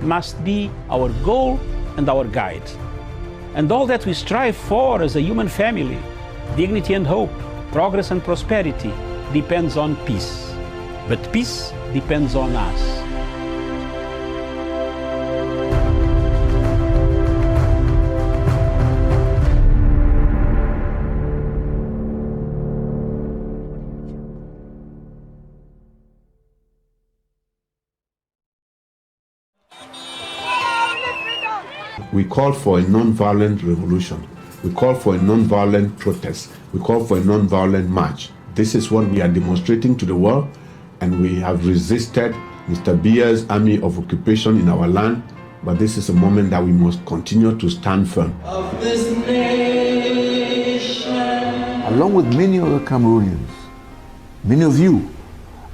must be our goal and our guide. And all that we strive for as a human family, dignity and hope, progress and prosperity, depends on peace. But peace depends on us. We call for a non-violent revolution. We call for a non-violent protest. We call for a non-violent march. This is what we are demonstrating to the world, and we have resisted Mr. Biya's army of occupation in our land, but this is a moment that we must continue to stand firm. Of this nation. Along with many other Cameroonians, many of you,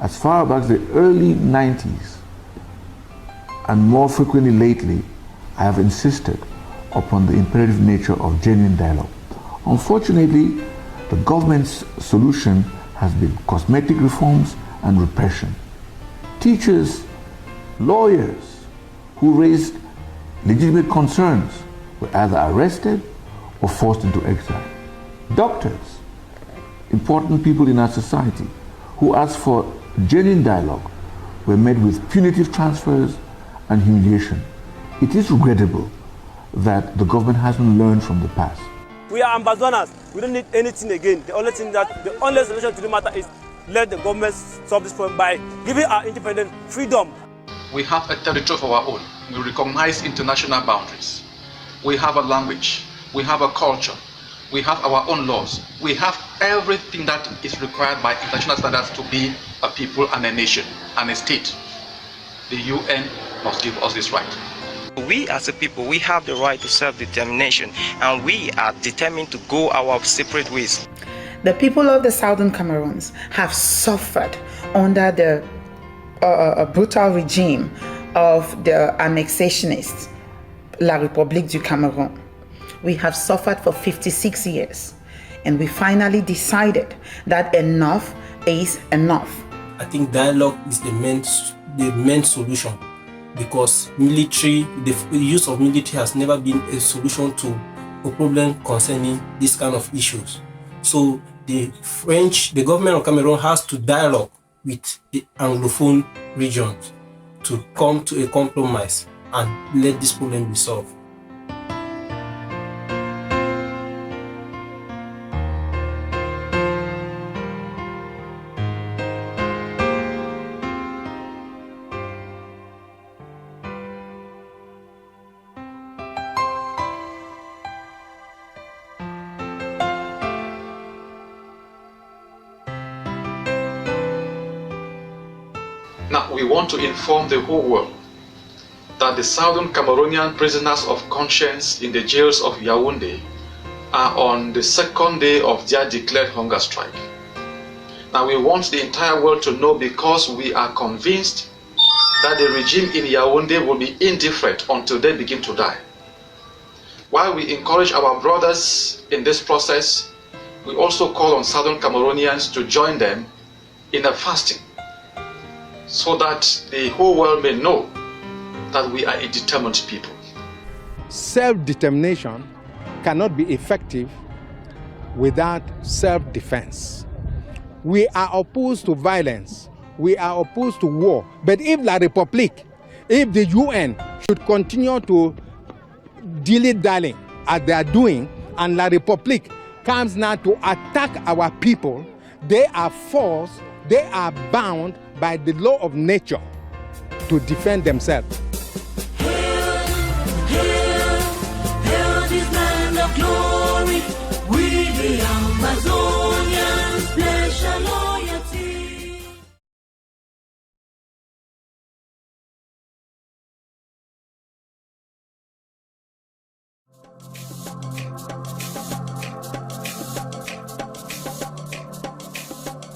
as far back as the early 90s, and more frequently lately, I have insisted upon the imperative nature of genuine dialogue. Unfortunately, the government's solution has been cosmetic reforms and repression. Teachers, lawyers who raised legitimate concerns were either arrested or forced into exile. Doctors, important people in our society who asked for genuine dialogue, were met with punitive transfers and humiliation. It is regrettable that the government hasn't learned from the past. We are ambassadors. We don't need anything again. The only solution to the matter is let the government solve this problem by giving our independent freedom. We have a territory of our own. We recognize international boundaries. We have a language. We have a culture. We have our own laws. We have everything that is required by international standards to be a people and a nation and a state. The UN must give us this right. We as a people, we have the right to self-determination, and we are determined to go our separate ways. The people of the Southern Cameroons have suffered under the brutal regime of the annexationists, La République du Cameroun. We have suffered for 56 years, and we finally decided that enough is enough. I think dialogue is the main solution, because the use of military has never been a solution to a problem concerning this kind of issues. So the government of Cameroon has to dialogue with the Anglophone regions to come to a compromise and let this problem be solved. Now, we want to inform the whole world that the Southern Cameroonian prisoners of conscience in the jails of Yaoundé are on the second day of their declared hunger strike. Now, we want the entire world to know, because we are convinced that the regime in Yaoundé will be indifferent until they begin to die. While we encourage our brothers in this process, we also call on Southern Cameroonians to join them in a fasting, so that the whole world may know that we are a determined people. Self-determination cannot be effective without self-defense. We are opposed to violence. We are opposed to war. But if La République, if the UN should continue to dilly-dally as they are doing, and La République comes now to attack our people, they are forced, they are bound by the law of nature to defend themselves. Hail, hail, hail this land of glory. We the Amazonians pledge our loyalty.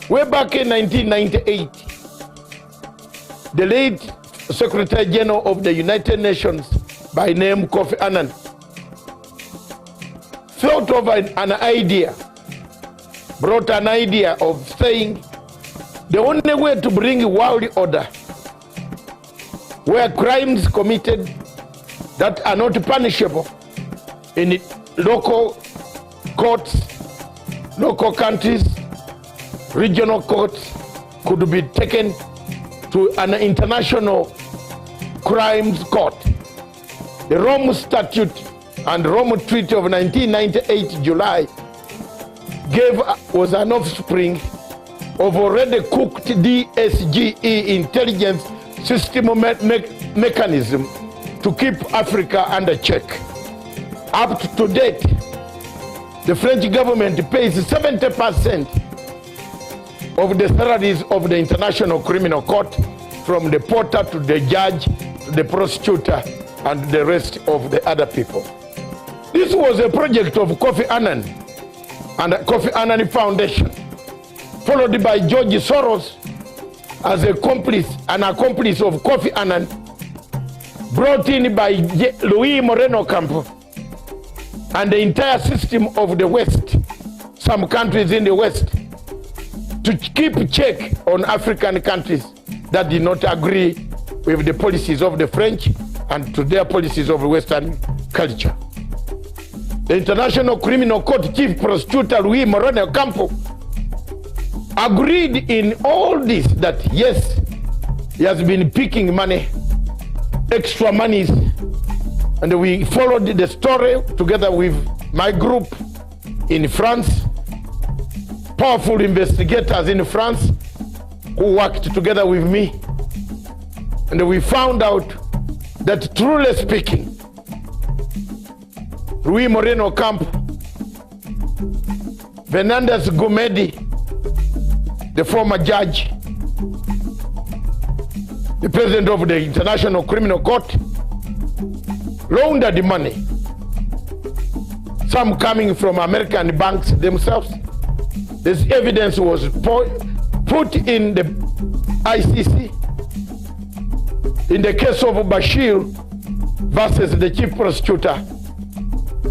Way back in 1998, the late Secretary General of the United Nations, by name Kofi Annan, thought of an idea, brought an idea of saying the only way to bring a world order where crimes committed that are not punishable in local courts, local countries, regional courts could be taken to an international crimes court. The Rome Statute and Rome Treaty of 1998 July was an offspring of already cooked DSGE intelligence system mechanism to keep Africa under check. Up to date, the French government pays 70% of the salaries of the International Criminal Court, from the porter to the judge, to the prosecutor, and the rest of the other people. This was a project of Kofi Annan and the Kofi Annan Foundation, followed by George Soros as an accomplice of Kofi Annan, brought in by Luis Moreno Campo and the entire system of the West, some countries in the West, to keep check on African countries that did not agree with the policies of the French and to their policies of Western culture. The International Criminal Court Chief Prosecutor Luis Moreno Campo agreed in all this that yes, he has been picking money, extra monies, and we followed the story together with my group in France, powerful investigators in France who worked together with me, and we found out that, truly speaking, Luis Moreno Campo, Fernandez Gomedi, the former judge, the president of the International Criminal Court, laundered money, some coming from American banks themselves. This evidence was put in the ICC. In the case of Bashir versus the chief prosecutor,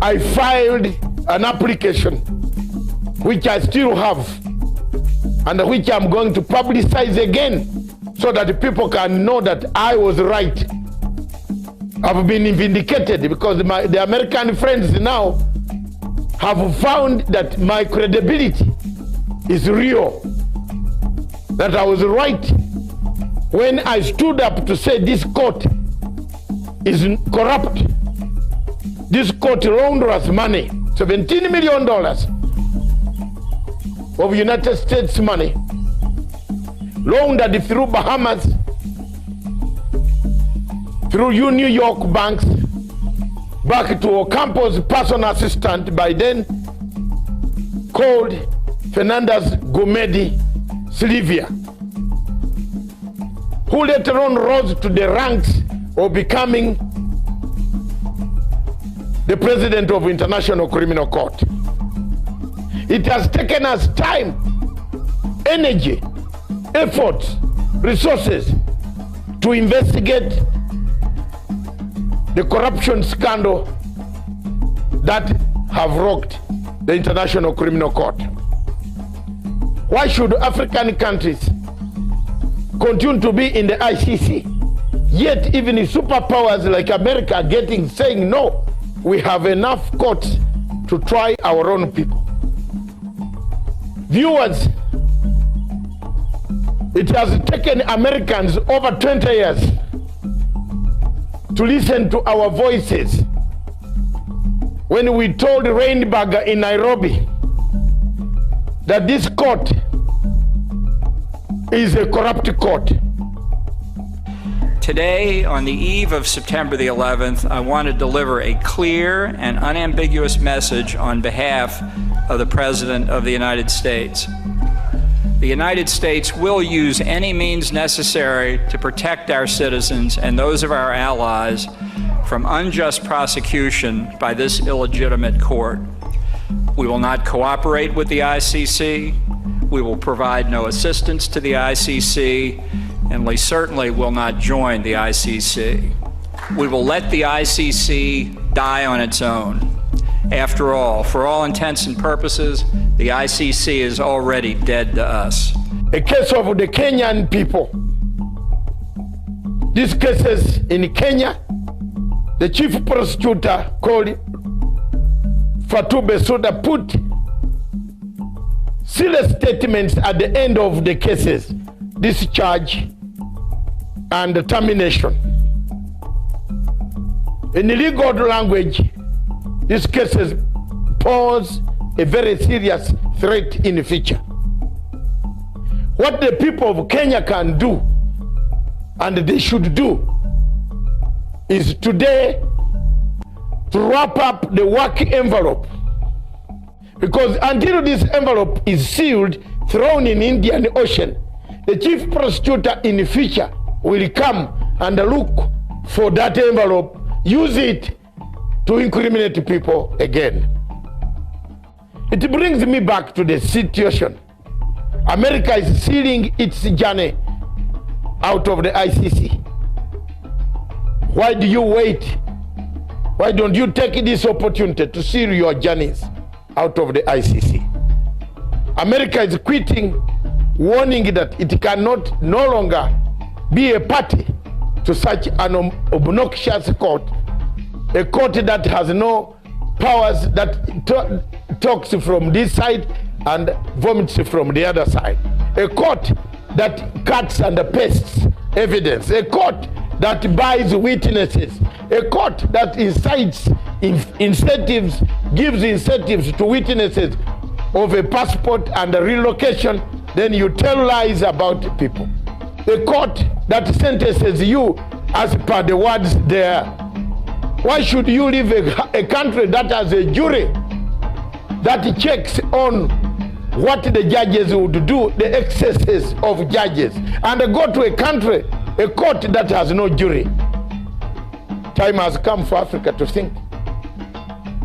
I filed an application, which I still have, and which I'm going to publicize again, so that people can know that I was right. I've been vindicated because the American friends now have found that my credibility is real, that I was right when I stood up to say this court is corrupt. This court launders money, $17 million of United States money, laundered through Bahamas, through New York banks, back to Ocampo's personal assistant, by then called Fernandez Gomedi Silvia, who later on rose to the ranks of becoming the president of International Criminal Court. It has taken us time, energy, efforts, resources to investigate the corruption scandal that have rocked the International Criminal Court. Why should African countries continue to be in the ICC, yet even the superpowers like America are saying no, we have enough courts to try our own people? Viewers, it has taken Americans over 20 years to listen to our voices when we told Rainberger in Nairobi that this court is a corrupt court. Today, on the eve of September the 11th, I want to deliver a clear and unambiguous message on behalf of the President of the United States. The United States will use any means necessary to protect our citizens and those of our allies from unjust prosecution by this illegitimate court. We will not cooperate with the ICC. We will provide no assistance to the ICC, and we certainly will not join the ICC. We will let the ICC die on its own. After all, for all intents and purposes, the ICC is already dead to us. A case of the Kenyan people these cases in Kenya, the chief prosecutor called Fatou Bensouda put serious statements at the end of the cases, discharge and termination. In legal language, these cases pose a very serious threat in the future. What the people of Kenya can do, and they should do, is today to wrap up the work envelope. Because until this envelope is sealed, thrown in Indian Ocean, the chief prosecutor in the future will come and look for that envelope, use it to incriminate people again. It brings me back to the situation. America is sealing its journey out of the ICC. Why do you wait? Why don't you take this opportunity to seal your journeys out of the ICC? America is quitting, warning that it cannot no longer be a party to such an obnoxious court, a court that has no powers, that talks from this side and vomits from the other side, a court that cuts and pastes evidence, a court that buys witnesses, a court that incites incentives, gives incentives to witnesses of a passport and a relocation, then you tell lies about people. A court that sentences you as per the words there. Why should you leave a country that has a jury that checks on what the judges would do, the excesses of judges, and go to a country, a court that has no jury? Time has come for Africa to think.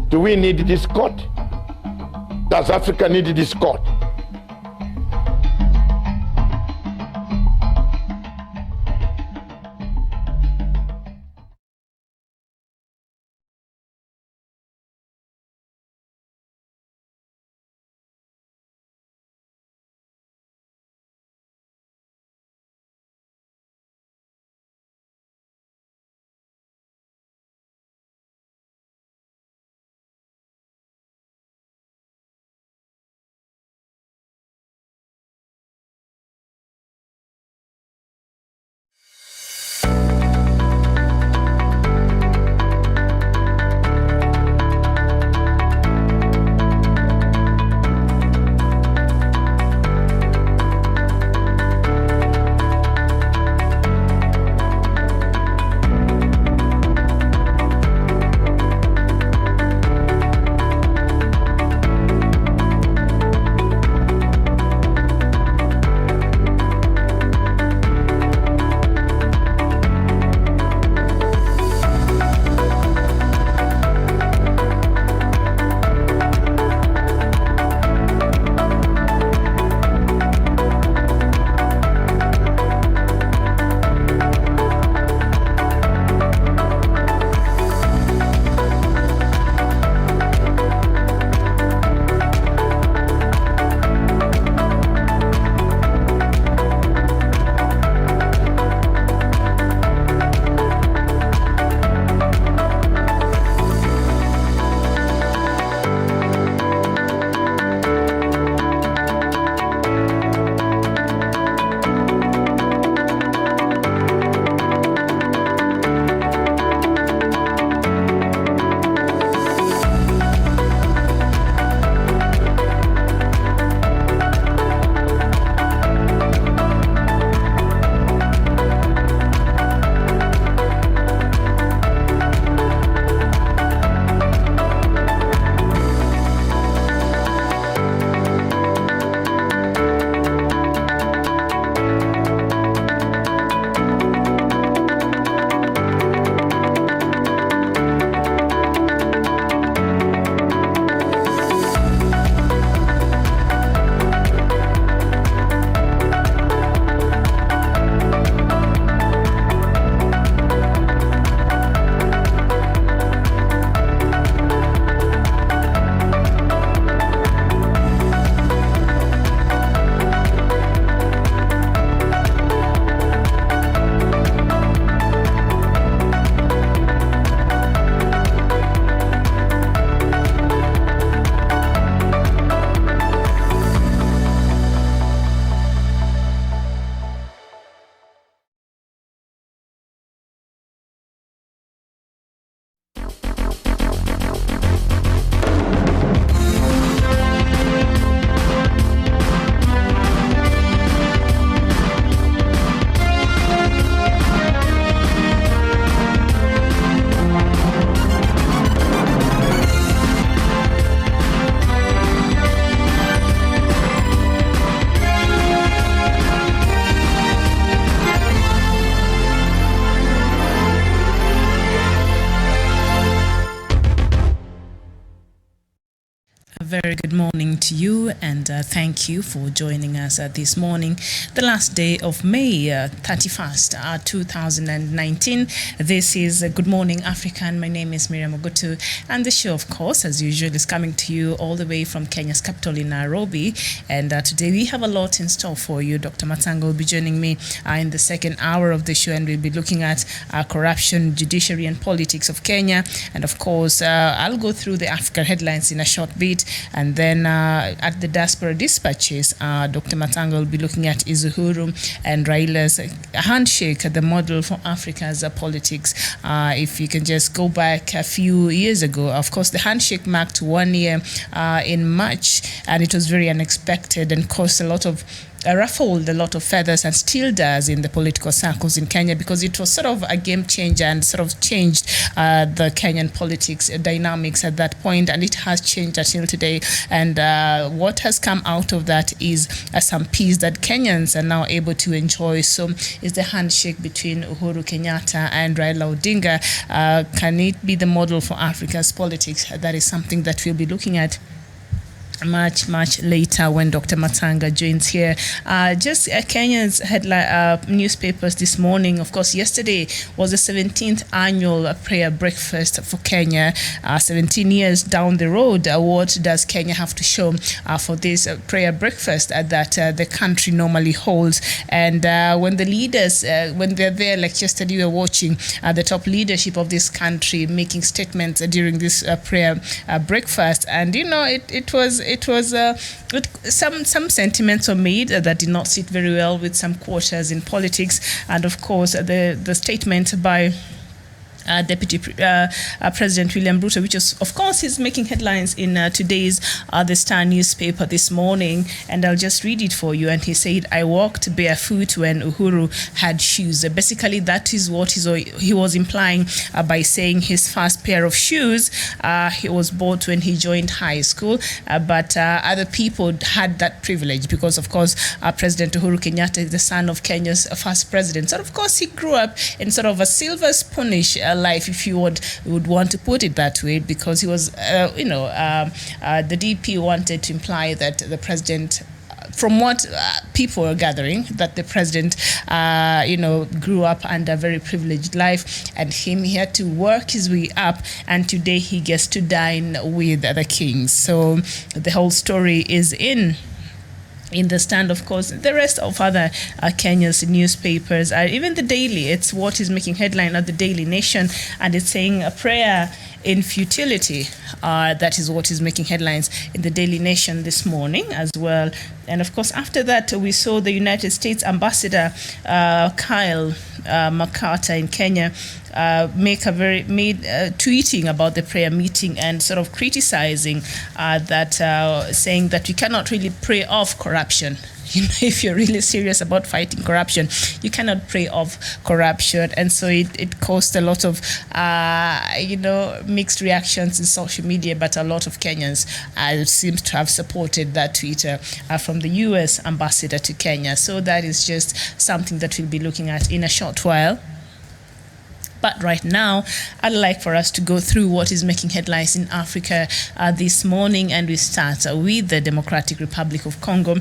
Do we need this court? Does Africa need this court? very good morning to you, and thank you for joining us this morning, the last day of May 31st, 2019. This is Good Morning Africa, and my name is Miriam Ogutu, and the show, of course, as usual, is coming to you all the way from Kenya's capital in Nairobi, and today we have a lot in store for you. Dr. Matanga will be joining me in the second hour of the show, and we'll be looking at corruption, judiciary, and politics of Kenya, and of course, I'll go through the Africa headlines in a short bit, and then at the Diaspora dispatches, Dr. Matanga will be looking at Uhuru and Raila's handshake, the model for Africa's politics. If you can just go back a few years ago, of course, the handshake marked 1 year in March, and it was very unexpected and caused a lot of ruffled a lot of feathers, and still does in the political circles in Kenya, because it was sort of a game changer and sort of changed the Kenyan politics dynamics at that point, and it has changed until today. And what has come out of that is some peace that Kenyans are now able to enjoy. So is the handshake between Uhuru Kenyatta and Raila Odinga. Can it be the model for Africa's politics? That is something that we'll be looking at much later when Dr. Matanga joins here. Just Kenya's headline newspapers this morning. Of course, yesterday was the 17th annual prayer breakfast for Kenya. 17 years down the road, what does Kenya have to show for this prayer breakfast that the country normally holds? And when the leaders, when they're there, like yesterday we were watching the top leadership of this country making statements during this prayer breakfast, and you know, it was some sentiments were made that did not sit very well with some quarters in politics, and of course the statement by Deputy President William Ruto, which is, of course, is making headlines in today's The Star newspaper this morning, and I'll just read it for you. And he said, "I walked barefoot when Uhuru had shoes." Basically, that is what he was implying by saying his first pair of shoes he was bought when he joined high school, but other people had that privilege because, of course, President Uhuru Kenyatta is the son of Kenya's first president. So, of course, he grew up in sort of a silver spoonish life, if you would want to put it that way, because he was, the DP wanted to imply that the president, from what people were gathering, that the president, grew up under a very privileged life, and he had to work his way up, and today he gets to dine with the kings. So the whole story is in the Stand, of course. The rest of other Kenya's newspapers, even the Daily, it's what is making headline at the Daily Nation, and it's saying a prayer in futility. That is what is making headlines in the Daily Nation this morning as well. And of course, after that, we saw the United States Ambassador Kyle MacArthur in Kenya tweeting about the prayer meeting and sort of criticizing that, saying that you cannot really pray off corruption. You know, if you're really serious about fighting corruption, you cannot pray off corruption. And so it caused a lot of, mixed reactions in social media, but a lot of Kenyans seem to have supported that tweet from the U.S. ambassador to Kenya. So that is just something that we'll be looking at in a short while. But right now, I'd like for us to go through what is making headlines in Africa this morning, and we start with the Democratic Republic of Congo,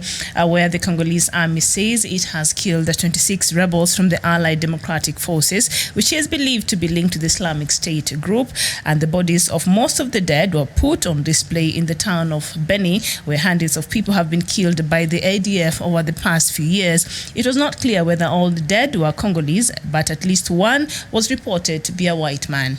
where the Congolese army says it has killed 26 rebels from the Allied Democratic Forces, which is believed to be linked to the Islamic State group, and the bodies of most of the dead were put on display in the town of Beni, where hundreds of people have been killed by the ADF over the past few years. It was not clear whether all the dead were Congolese, but at least one was reported to be a white man.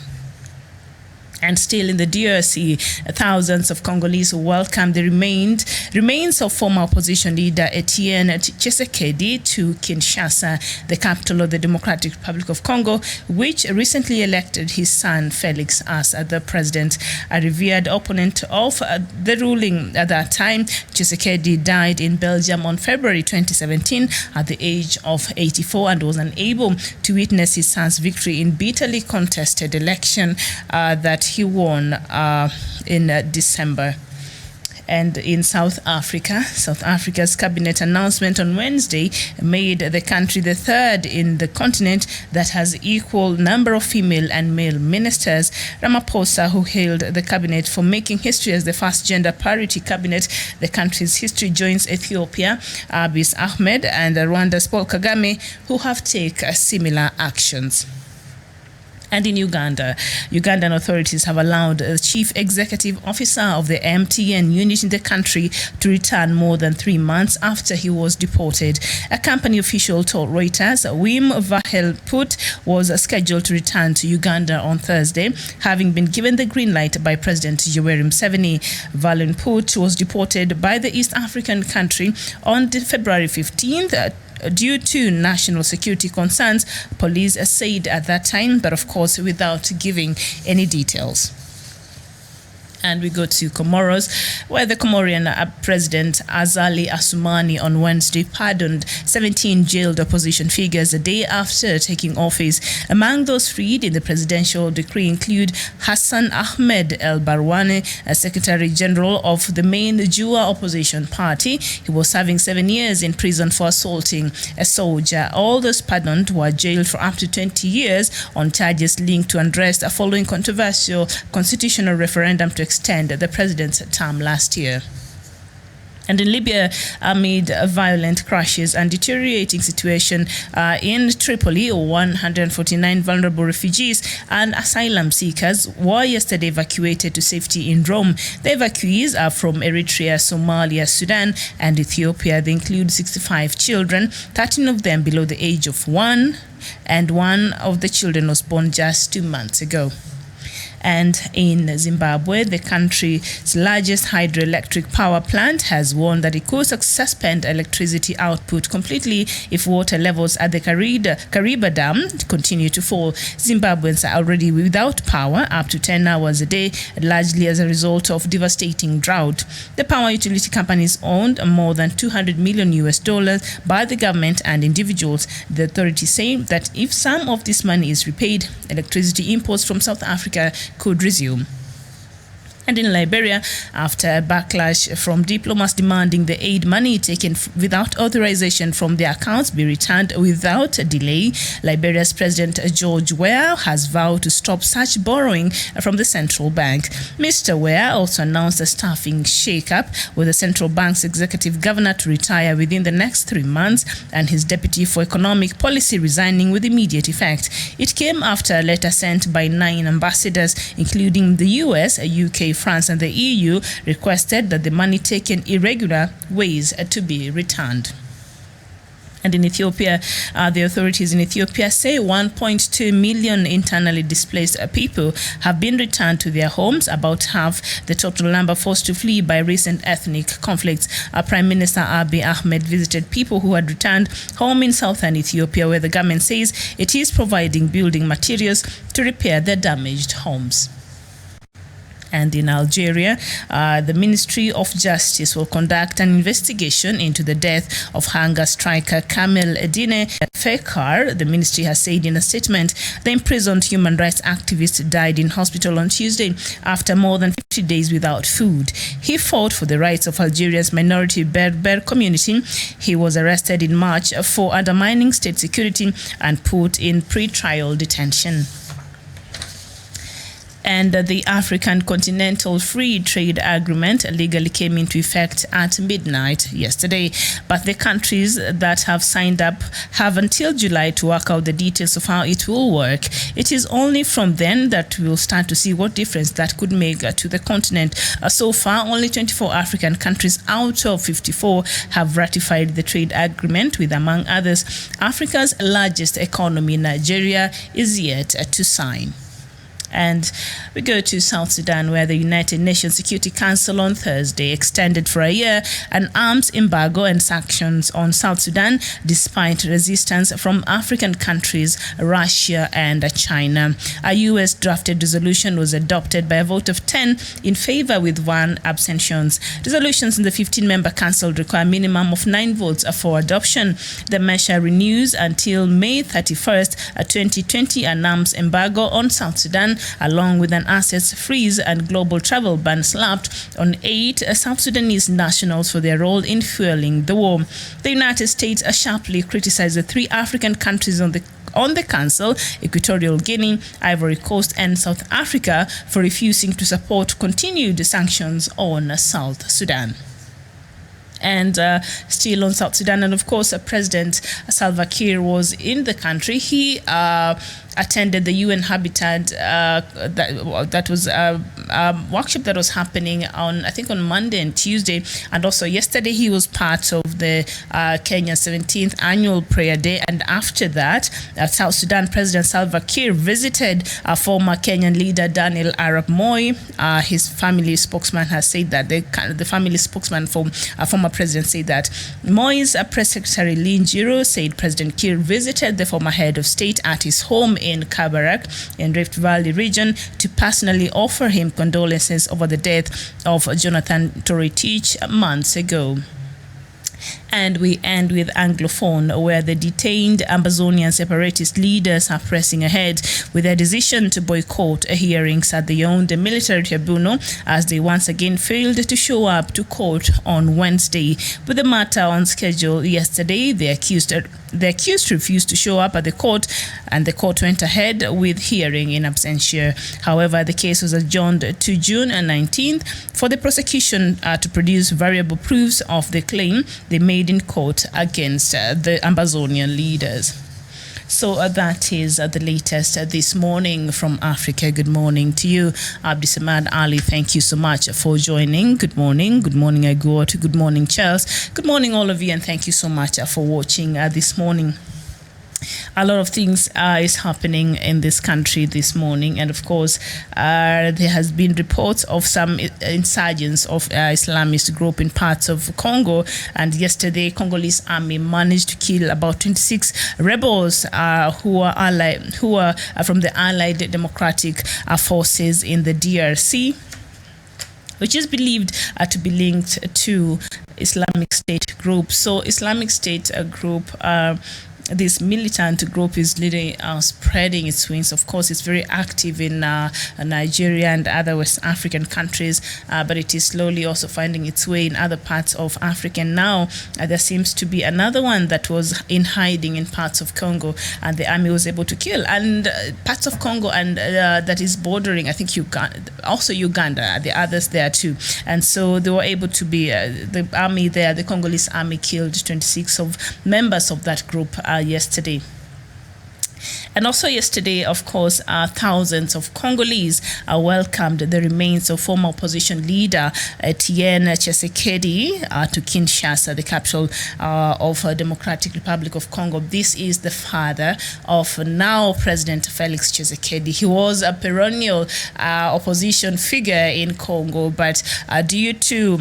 And still in the DRC, thousands of Congolese welcomed the remains of former opposition leader Etienne Tshisekedi to Kinshasa, the capital of the Democratic Republic of Congo, which recently elected his son Felix as the president. A revered opponent of the ruling at that time, Tshisekedi died in Belgium on February 2017 at the age of 84 and was unable to witness his son's victory in bitterly contested election that he won in December. And in South Africa's cabinet announcement on Wednesday made the country the third in the continent that has equal number of female and male ministers. Ramaphosa, who hailed the cabinet for making history as the first gender parity cabinet, the country's history, joins Ethiopia, Abiy Ahmed, and Rwanda's Paul Kagame, who have taken similar actions. And in Uganda, Ugandan authorities have allowed the chief executive officer of the MTN unit in the country to return more than 3 months after he was deported. A company official told Reuters Wim Verhelput was scheduled to return to Uganda on Thursday, having been given the green light by President Yoweri Museveni. Verhelput was deported by the East African country on February 15th, due to national security concerns, police said at that time, but of course without giving any details. And we go to Comoros, where the Comorian President Azali Assoumani on Wednesday pardoned 17 jailed opposition figures a day after taking office. Among those freed in the presidential decree include Hassan Ahmed El Barwane, a Secretary General of the main Jua opposition party. He was serving 7 years in prison for assaulting a soldier. All those pardoned were jailed for up to 20 years on charges linked to unrest following controversial constitutional referendum to extend the president's term last year. And in Libya, amid violent crashes and deteriorating situation in Tripoli, 149 vulnerable refugees and asylum seekers were yesterday evacuated to safety in Rome. The evacuees are from Eritrea, Somalia, Sudan, and Ethiopia. They include 65 children, 13 of them below the age of 1, and one of the children was born just 2 months ago. And in Zimbabwe, the country's largest hydroelectric power plant has warned that it could suspend electricity output completely if water levels at the Kariba Dam continue to fall. Zimbabweans are already without power up to 10 hours a day, largely as a result of devastating drought. The power utility company is owned more than $200 million by the government and individuals. The authorities say that if some of this money is repaid, electricity imports from South Africa could resume. And in Liberia, after a backlash from diplomats demanding the aid money taken without authorization from their accounts be returned without delay, Liberia's President George Weah has vowed to stop such borrowing from the central bank. Mr. Weah also announced a staffing shake-up, with the central bank's executive governor to retire within the next 3 months and his deputy for economic policy resigning with immediate effect. It came after a letter sent by 9 ambassadors, including the US, UK, France, and the EU, requested that the money taken irregular ways to be returned. And in Ethiopia, the authorities in Ethiopia say 1.2 million internally displaced people have been returned to their homes, about half the total number forced to flee by recent ethnic conflicts. Prime Minister Abiy Ahmed visited people who had returned home in southern Ethiopia, where the government says it is providing building materials to repair their damaged homes. And in Algeria, the Ministry of Justice will conduct an investigation into the death of hunger striker Kamel Edine Fekar. The ministry has said in a statement the imprisoned human rights activist died in hospital on Tuesday after more than 50 days without food. He fought for the rights of Algeria's minority Berber community. He was arrested in March for undermining state security and put in pre-trial detention. And the African Continental Free Trade Agreement legally came into effect at midnight yesterday. But the countries that have signed up have until July to work out the details of how it will work. It is only from then that we'll start to see what difference that could make to the continent. So far, only 24 African countries out of 54 have ratified the trade agreement, with, among others, Africa's largest economy, Nigeria, is yet to sign. And we go to South Sudan, where the United Nations Security Council on Thursday extended for a year an arms embargo and sanctions on South Sudan, despite resistance from African countries, Russia and China. A US drafted resolution was adopted by a vote of 10 in favor with 1 abstention. Resolutions in the 15-member council require a minimum of 9 votes for adoption. The measure renews until May 31st, 2020, an arms embargo on South Sudan Sudan, along with an assets freeze and global travel ban slapped on 8 South Sudanese nationals for their role in fueling the war. The United States sharply criticized the 3 African countries on the council, Equatorial Guinea, Ivory Coast and South Africa, for refusing to support continued sanctions on South Sudan. And still on South Sudan, and of course, President Salva Kiir was in the country. He attended the UN Habitat that was a workshop that was happening on, I think, on Monday and Tuesday, and also yesterday he was part of the Kenya 17th annual prayer day. And after that, South Sudan President Salva Kiir visited former Kenyan leader Daniel Arap Moi. His family spokesman has said that the family spokesman from former president said that Moi's press secretary Lin Jiro said President Kiir visited the former head of state at his home in Kabarak in Rift Valley region to personally offer him condolences over the death of Jonathan Toritich months ago. And we end with Anglophone, where the detained Ambazonian separatist leaders are pressing ahead with their decision to boycott hearings at the Yaoundé military tribunal as they once again failed to show up to court on Wednesday. With the matter on schedule yesterday, the accused refused to show up at the court, and the court went ahead with hearing in absentia. However, the case was adjourned to June 19th for the prosecution to produce variable proofs of the claim they made in court against the Ambazonian leaders. So that is the latest this morning from Africa. Good morning to you, Abdisamad Ali. Thank you so much for joining. Good morning. Good morning, Aguot. Good morning, Charles. Good morning, all of you, and thank you so much for watching this morning. A lot of things is happening in this country this morning, and of course there has been reports of some insurgents of Islamist group in parts of Congo, and yesterday Congolese army managed to kill about 26 rebels who are from the Allied Democratic Forces in the DRC, which is believed to be linked to Islamic State group. So Islamic State group, this militant group is literally spreading its wings. Of course, it's very active in Nigeria and other West African countries, but it is slowly also finding its way in other parts of Africa. And now there seems to be another one that was in hiding in parts of Congo, and the army was able to kill. And parts of Congo and that is bordering, I think, Uganda, the others there too. And so they were able to be, the army there, the Congolese army killed 26 of members of that group yesterday. And also yesterday, of course, thousands of Congolese welcomed the remains of former opposition leader Etienne Tshisekedi to Kinshasa, the capital of Democratic Republic of Congo. This is the father of now President Felix Tshisekedi. He was a perennial opposition figure in Congo, but due to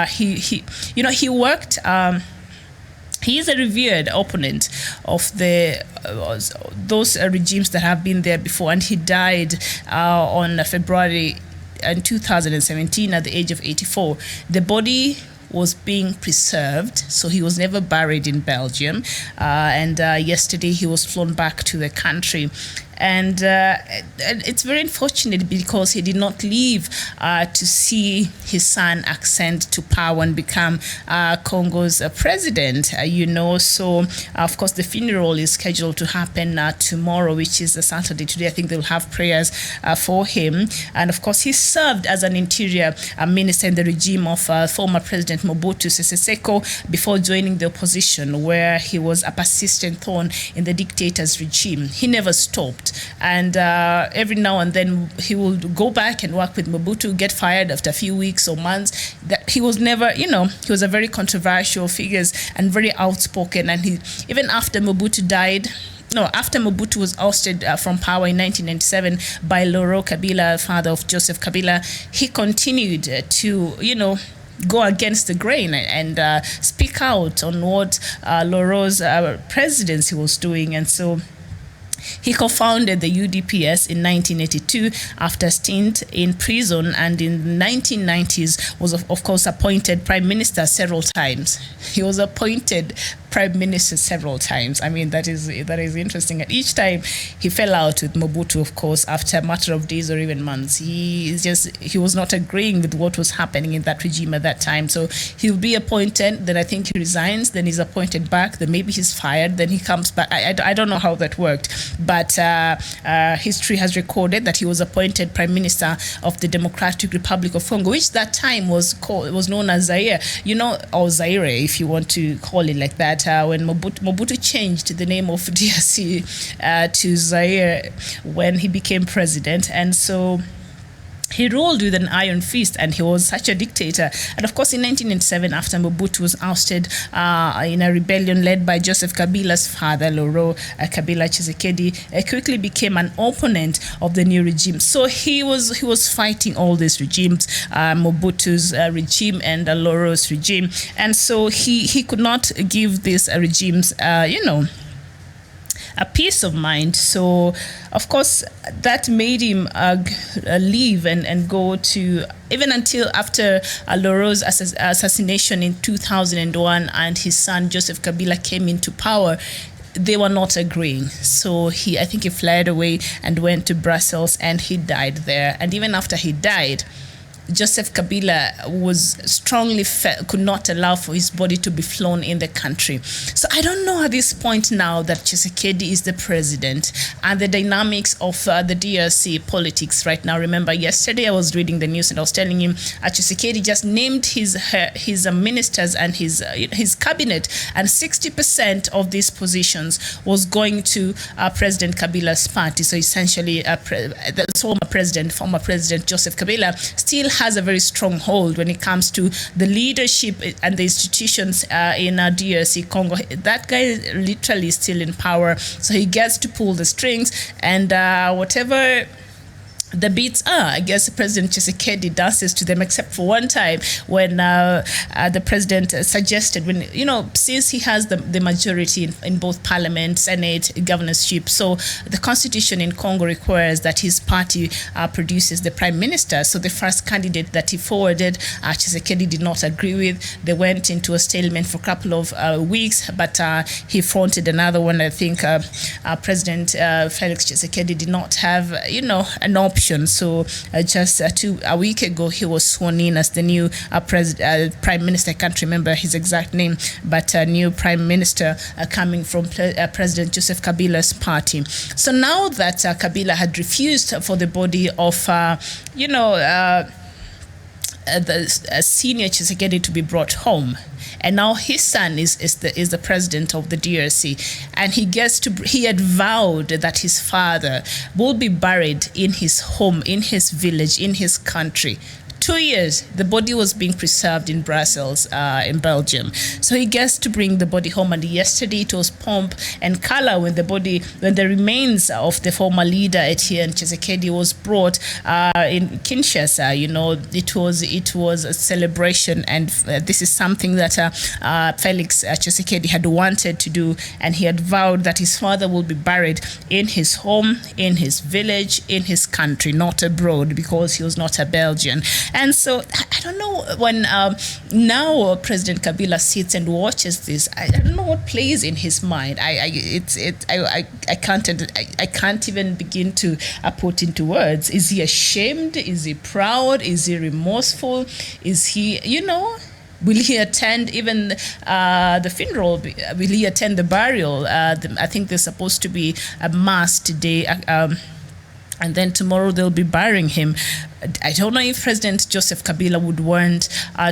he worked. He is a revered opponent of those regimes that have been there before, and he died on February in 2017 at the age of 84. The body was being preserved, so he was never buried in Belgium, and yesterday he was flown back to the country. And it's very unfortunate because he did not live to see his son ascend to power and become Congo's president, So, of course, the funeral is scheduled to happen tomorrow, which is a Saturday. Today, I think they'll have prayers for him. And, of course, he served as an interior minister in the regime of former President Mobutu Sese Seko before joining the opposition, where he was a persistent thorn in the dictator's regime. He never stopped. And every now and then he will go back and work with Mobutu, get fired after a few weeks or months. That he was never, he was a very controversial figure and very outspoken. And he, even after Mobutu died, after Mobutu was ousted from power in 1997 by Laurent Kabila, father of Joseph Kabila, he continued to, go against the grain and speak out on what Laurent's presidency was doing. And so he co-founded the UDPS in 1982 after a stint in prison, and in the 1990s was, of course, appointed prime minister several times. He was appointed prime minister several times. I mean, that is interesting. And each time he fell out with Mobutu, of course, after a matter of days or even months. He was not agreeing with what was happening in that regime at that time. So he'll be appointed, then I think he resigns, then he's appointed back, then maybe he's fired, then he comes back. I don't know how that worked, but history has recorded that he was appointed prime minister of the Democratic Republic of Congo, which that time was known as Zaire, or Zaire, if you want to call it like that, when Mobutu changed the name of DRC to Zaire when he became president. And so he ruled with an iron fist, and he was such a dictator. And of course, in 1997, after Mobutu was ousted in a rebellion led by Joseph Kabila's father, Laurent Kabila Tshisekedi, quickly became an opponent of the new regime. So he was fighting all these regimes, Mobutu's regime and Laurent's regime. And so he could not give these regimes, a peace of mind. So, of course, that made him leave and go to, even until after Laurent's assassination in 2001 and his son Joseph Kabila came into power, they were not agreeing. So I think he fled away and went to Brussels, and he died there. And even after he died, Joseph Kabila was strongly could not allow for his body to be flown in the country. So I don't know at this point now that Tshisekedi is the president and the dynamics of the DRC politics right now. Remember, yesterday I was reading the news and I was telling him Tshisekedi just named his ministers and his cabinet, and 60% of these positions was going to President Kabila's party. So essentially, the former president Joseph Kabila still has a very strong hold when it comes to the leadership and the institutions in DRC Congo. That guy literally is still in power, so he gets to pull the strings, and whatever the beats are, I guess President Tshisekedi dances to them, except for one time when the president suggested, since he has the majority in both parliament, senate, governorship, so the constitution in Congo requires that his party produces the prime minister. So the first candidate that he forwarded, Tshisekedi did not agree with. They went into a stalemate for a couple of weeks, but he fronted another one. I think President Felix Tshisekedi did not have, an option. So just a week ago, he was sworn in as the new prime minister. I can't remember his exact name, but a new prime minister coming from President Joseph Kabila's party. So now that Kabila had refused for the body of, the senior Tshisekedi to be brought home, and now his son is the president of the DRC, and he had vowed that his father will be buried in his home, in his village, in his country. 2 years, the body was being preserved in Brussels, in Belgium. So he gets to bring the body home, and yesterday it was pomp and color when the remains of the former leader Etienne Tshisekedi was brought in Kinshasa. It was a celebration, and this is something that Felix Tshisekedi had wanted to do, and he had vowed that his father will be buried in his home, in his village, in his country, not abroad, because he was not a Belgian. And so I don't know, when now President Kabila sits and watches this, I don't know what plays in his mind. I can't even begin to put into words. Is he ashamed? Is he proud? Is he remorseful? Is he, will he attend even the funeral? Will he attend the burial? I think there's supposed to be a mass today. And then tomorrow they'll be burying him. I don't know if President Joseph Kabila would want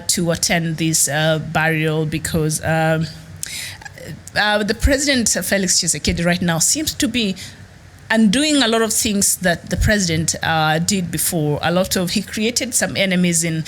to attend this burial, because the President Felix Tshisekedi right now seems to be undoing a lot of things that the president did before. He created some enemies in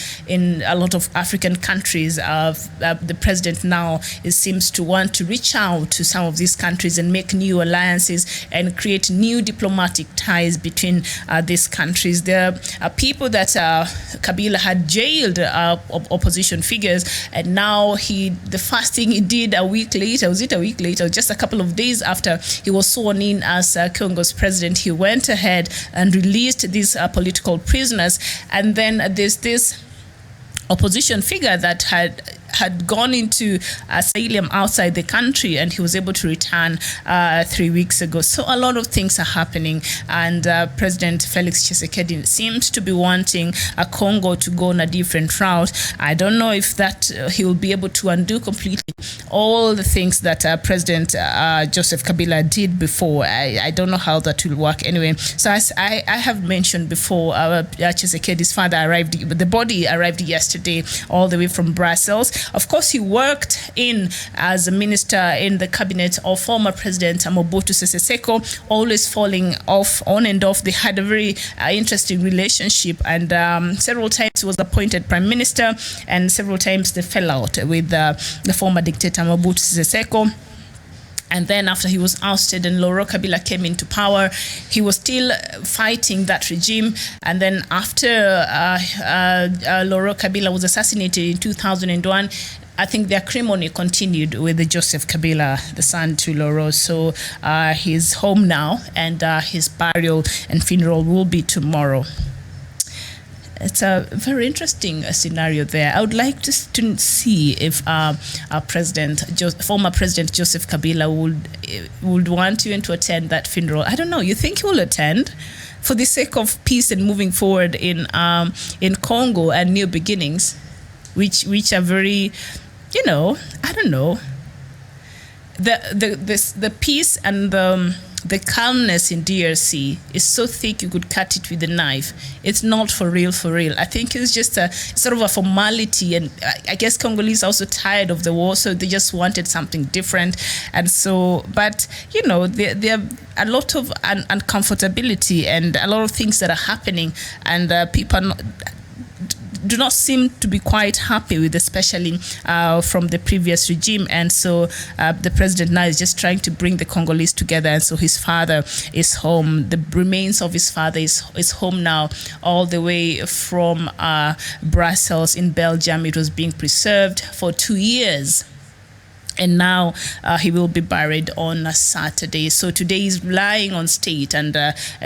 a lot of African countries. The president now seems to want to reach out to some of these countries and make new alliances and create new diplomatic ties between these countries. There are people that Kabila had jailed, opposition figures, and now the first thing he did a week later, just a couple of days after he was sworn in as Congo's president, he went ahead and released these political prisoners. And then there's this opposition figure that had had gone into asylum outside the country, and he was able to return 3 weeks ago. So a lot of things are happening, and President Felix Tshisekedi seems to be wanting Congo to go on a different route. I don't know if that he will be able to undo completely all the things that President Joseph Kabila did before. I don't know how that will work anyway. So as I have mentioned before, Tshisekedi's father arrived, the body arrived yesterday all the way from Brussels. Of course, he worked as a minister in the cabinet of former President Mobutu Sese Seko, always falling off, on and off. They had a very interesting relationship, and several times he was appointed prime minister, and several times they fell out with the former dictator Mobutu Sese Seko. And then after he was ousted and Laurent Kabila came into power, he was still fighting that regime. And then after Laurent Kabila was assassinated in 2001, I think the acrimony continued with Joseph Kabila, the son to Laurent. So he's home now, and his burial and funeral will be tomorrow. It's a very interesting scenario there. I would like just to see if our former President Joseph Kabila would want you to attend that funeral. I don't know. You think he will attend for the sake of peace and moving forward in Congo and new beginnings, which are very, I don't know. The peace and the calmness in DRC is so thick you could cut it with a knife. It's not for real. I think it's just a sort of a formality, and I guess Congolese are also tired of the war, so they just wanted something different. And so, but there are a lot of uncomfortability and a lot of things that are happening, and people do not seem to be quite happy with, especially from the previous regime. And so the president now is just trying to bring the Congolese together. And so his father is home. The remains of his father is home now, all the way from Brussels in Belgium. It was being preserved for 2 years. And now he will be buried on a Saturday. So today he's lying on state, and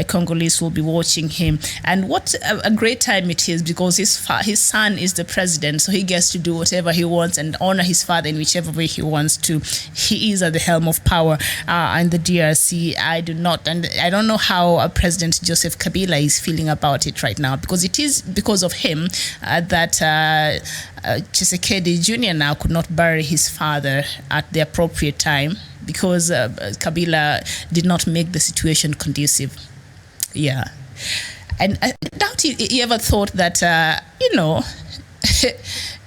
Congolese will be watching him. And what a great time it is, because his son is the president, so he gets to do whatever he wants and honor his father in whichever way he wants to. He is at the helm of power in the DRC. I don't know how President Joseph Kabila is feeling about it right now, because it is because of him that Tshisekedi Jr. now could not bury his father at the appropriate time, because Kabila did not make the situation conducive. Yeah. And I doubt he ever thought that,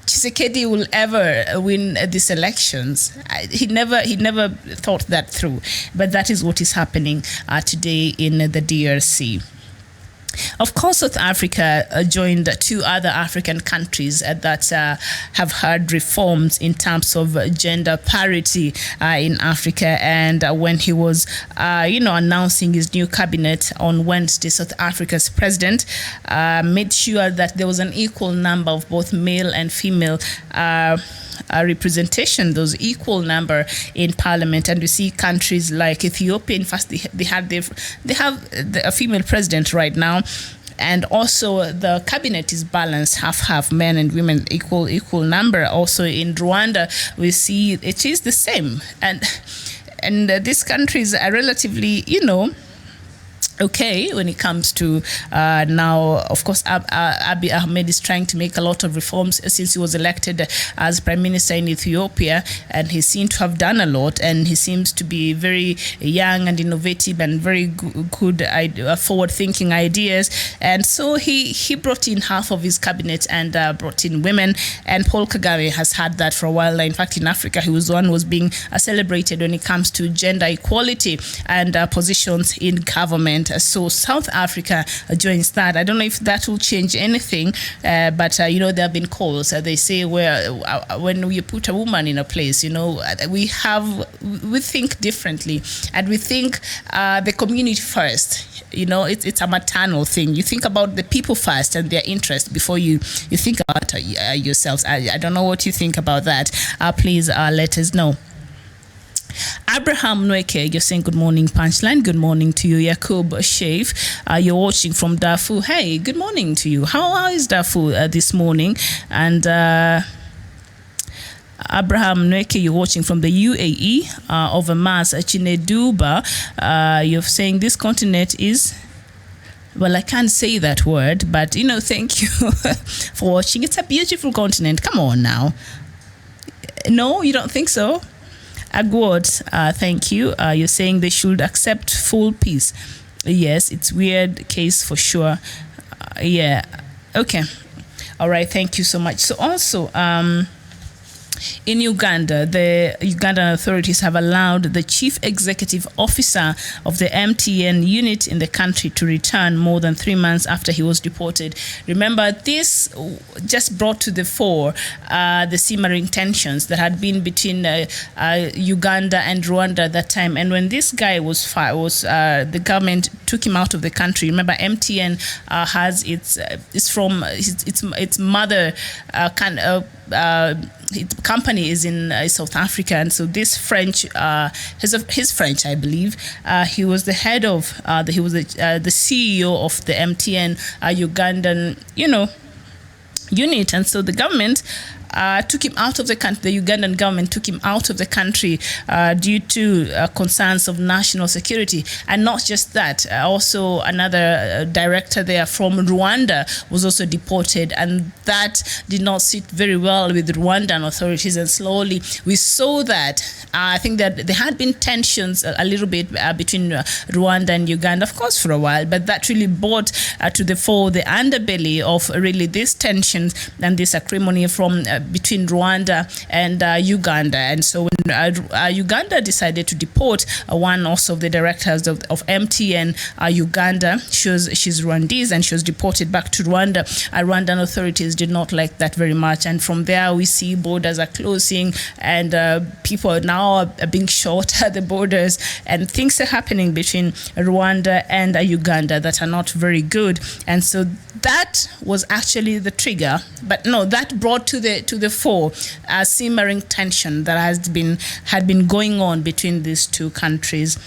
Tshisekedi will ever win these elections. He never thought that through. But that is what is happening today in the DRC. Of course, South Africa joined 2 other African countries that have had reforms in terms of gender parity in Africa. And when he was, announcing his new cabinet on Wednesday, South Africa's president made sure that there was an equal number of both male and female representation, those equal number in parliament. And we see countries like Ethiopia, in fact, they have a female president right now, and also the cabinet is balanced, half men and women, equal number. Also in Rwanda, we see it is the same, and these countries are relatively, okay when it comes to now. Of course, Abiy Ahmed is trying to make a lot of reforms since he was elected as prime minister in Ethiopia, and he seems to have done a lot, and he seems to be very young and innovative and very good forward-thinking ideas. And so he brought in half of his cabinet and brought in women, and Paul Kagame has had that for a while. In fact, in Africa, he was the one who was being celebrated when it comes to gender equality and positions in government. So South Africa joins that. I don't know if that will change anything, but there have been calls. They say when you put a woman in a place, we think differently, and we think the community first. It's a maternal thing. You think about the people first and their interest before you think about yourselves. I don't know what you think about that. Please let us know. Abraham Nweke, you're saying good morning, Punchline. Good morning to you. Yakub Sheif, you're watching from Darfur. Hey, good morning to you. How is Darfur this morning? And Abraham Nweke, you're watching from the UAE. Over Mars, Chineduba, you're saying this continent is... Well, I can't say that word, but, thank you for watching. It's a beautiful continent. Come on now. No, you don't think so? Agwad, thank you. You're saying they should accept full peace. Yes, it's weird case for sure. Yeah. Okay. All right. Thank you so much. So also, in Uganda, the Ugandan authorities have allowed the chief executive officer of the MTN unit in the country to return more than 3 months after he was deported. Remember, this just brought to the fore the simmering tensions that had been between Uganda and Rwanda at that time. And when this guy was the government took him out of the country. Remember, MTN has its mother its company is in South Africa, and so this French, his French, I believe. He was the head of, the CEO of the MTN Ugandan, unit, and so the government took him out of the country. The Ugandan government took him out of the country due to concerns of national security. And not just that, also another director there from Rwanda was also deported, and that did not sit very well with the Rwandan authorities. And slowly we saw that. I think that there had been tensions a little bit between Rwanda and Uganda, of course, for a while, but that really brought to the fore the underbelly of really these tensions and this acrimony from between Rwanda and Uganda. And so when Uganda decided to deport one also of the directors of MTN Uganda, she's Rwandese, and she was deported back to Rwanda. Rwandan authorities did not like that very much, and from there we see borders are closing, and people now are being shot at the borders, and things are happening between Rwanda and Uganda that are not very good. And so that was actually the trigger, but no, that brought to the fore a simmering tension that had been going on between these two countries.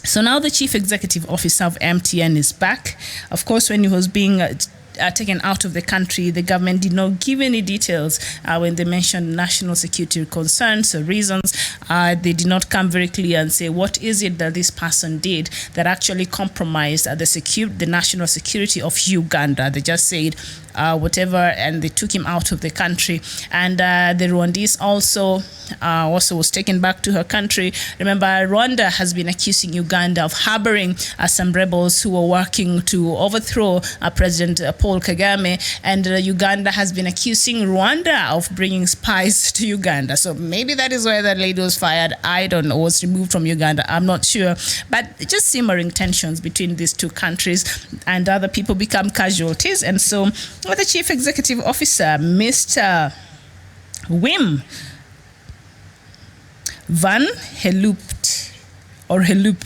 So now the chief executive officer of MTN is back. Of course, when he was being taken out of the country, the government did not give any details when they mentioned national security concerns or reasons. They did not come very clear and say what is it that this person did that actually compromised the national security of Uganda. They just said whatever, and they took him out of the country. And the Rwandese also was taken back to her country. Remember, Rwanda has been accusing Uganda of harboring some rebels who were working to overthrow President Paul Kagame, and Uganda has been accusing Rwanda of bringing spies to Uganda. So maybe that is why that lady was fired. I don't know, was removed from Uganda. I'm not sure. But just simmering tensions between these two countries, and other people become casualties. And so the chief executive officer, Mr. Wim Van Hellup,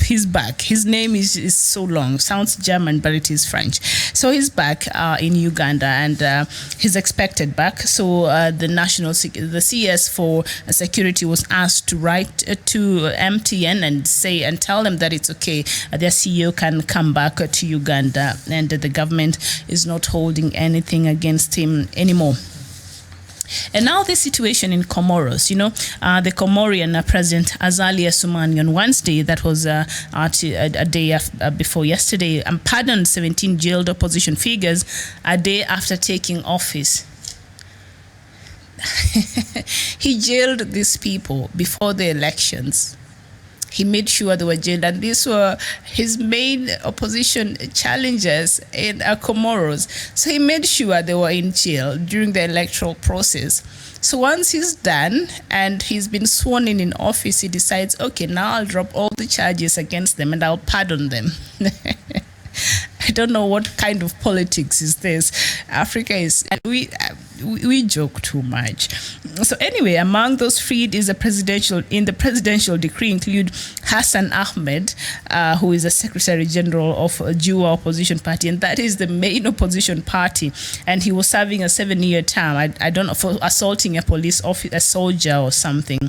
he's back. His name is so long, sounds German, but it is French. So he's back in Uganda, and he's expected back. So the CS for security was asked to write to MTN and tell them that it's okay. Their CEO can come back to Uganda, and the government is not holding anything against him anymore. And now the situation in Comoros, the Comorian President Azali Assoumani on Wednesday, that was a day before yesterday, pardoned 17 jailed opposition figures a day after taking office. He jailed these people before the elections. He made sure they were jailed, and these were his main opposition challengers in Comoros. So he made sure they were in jail during the electoral process. So once he's done and he's been sworn in office, he decides, okay, now I'll drop all the charges against them and I'll pardon them. I don't know what kind of politics is this. Africa is, and we joke too much. So anyway, among those freed in the presidential decree include Hassan Ahmed, who is the Secretary General of Jua opposition party, and that is the main opposition party. And he was serving a 7-year term. I don't know, for assaulting a police officer, a soldier or something.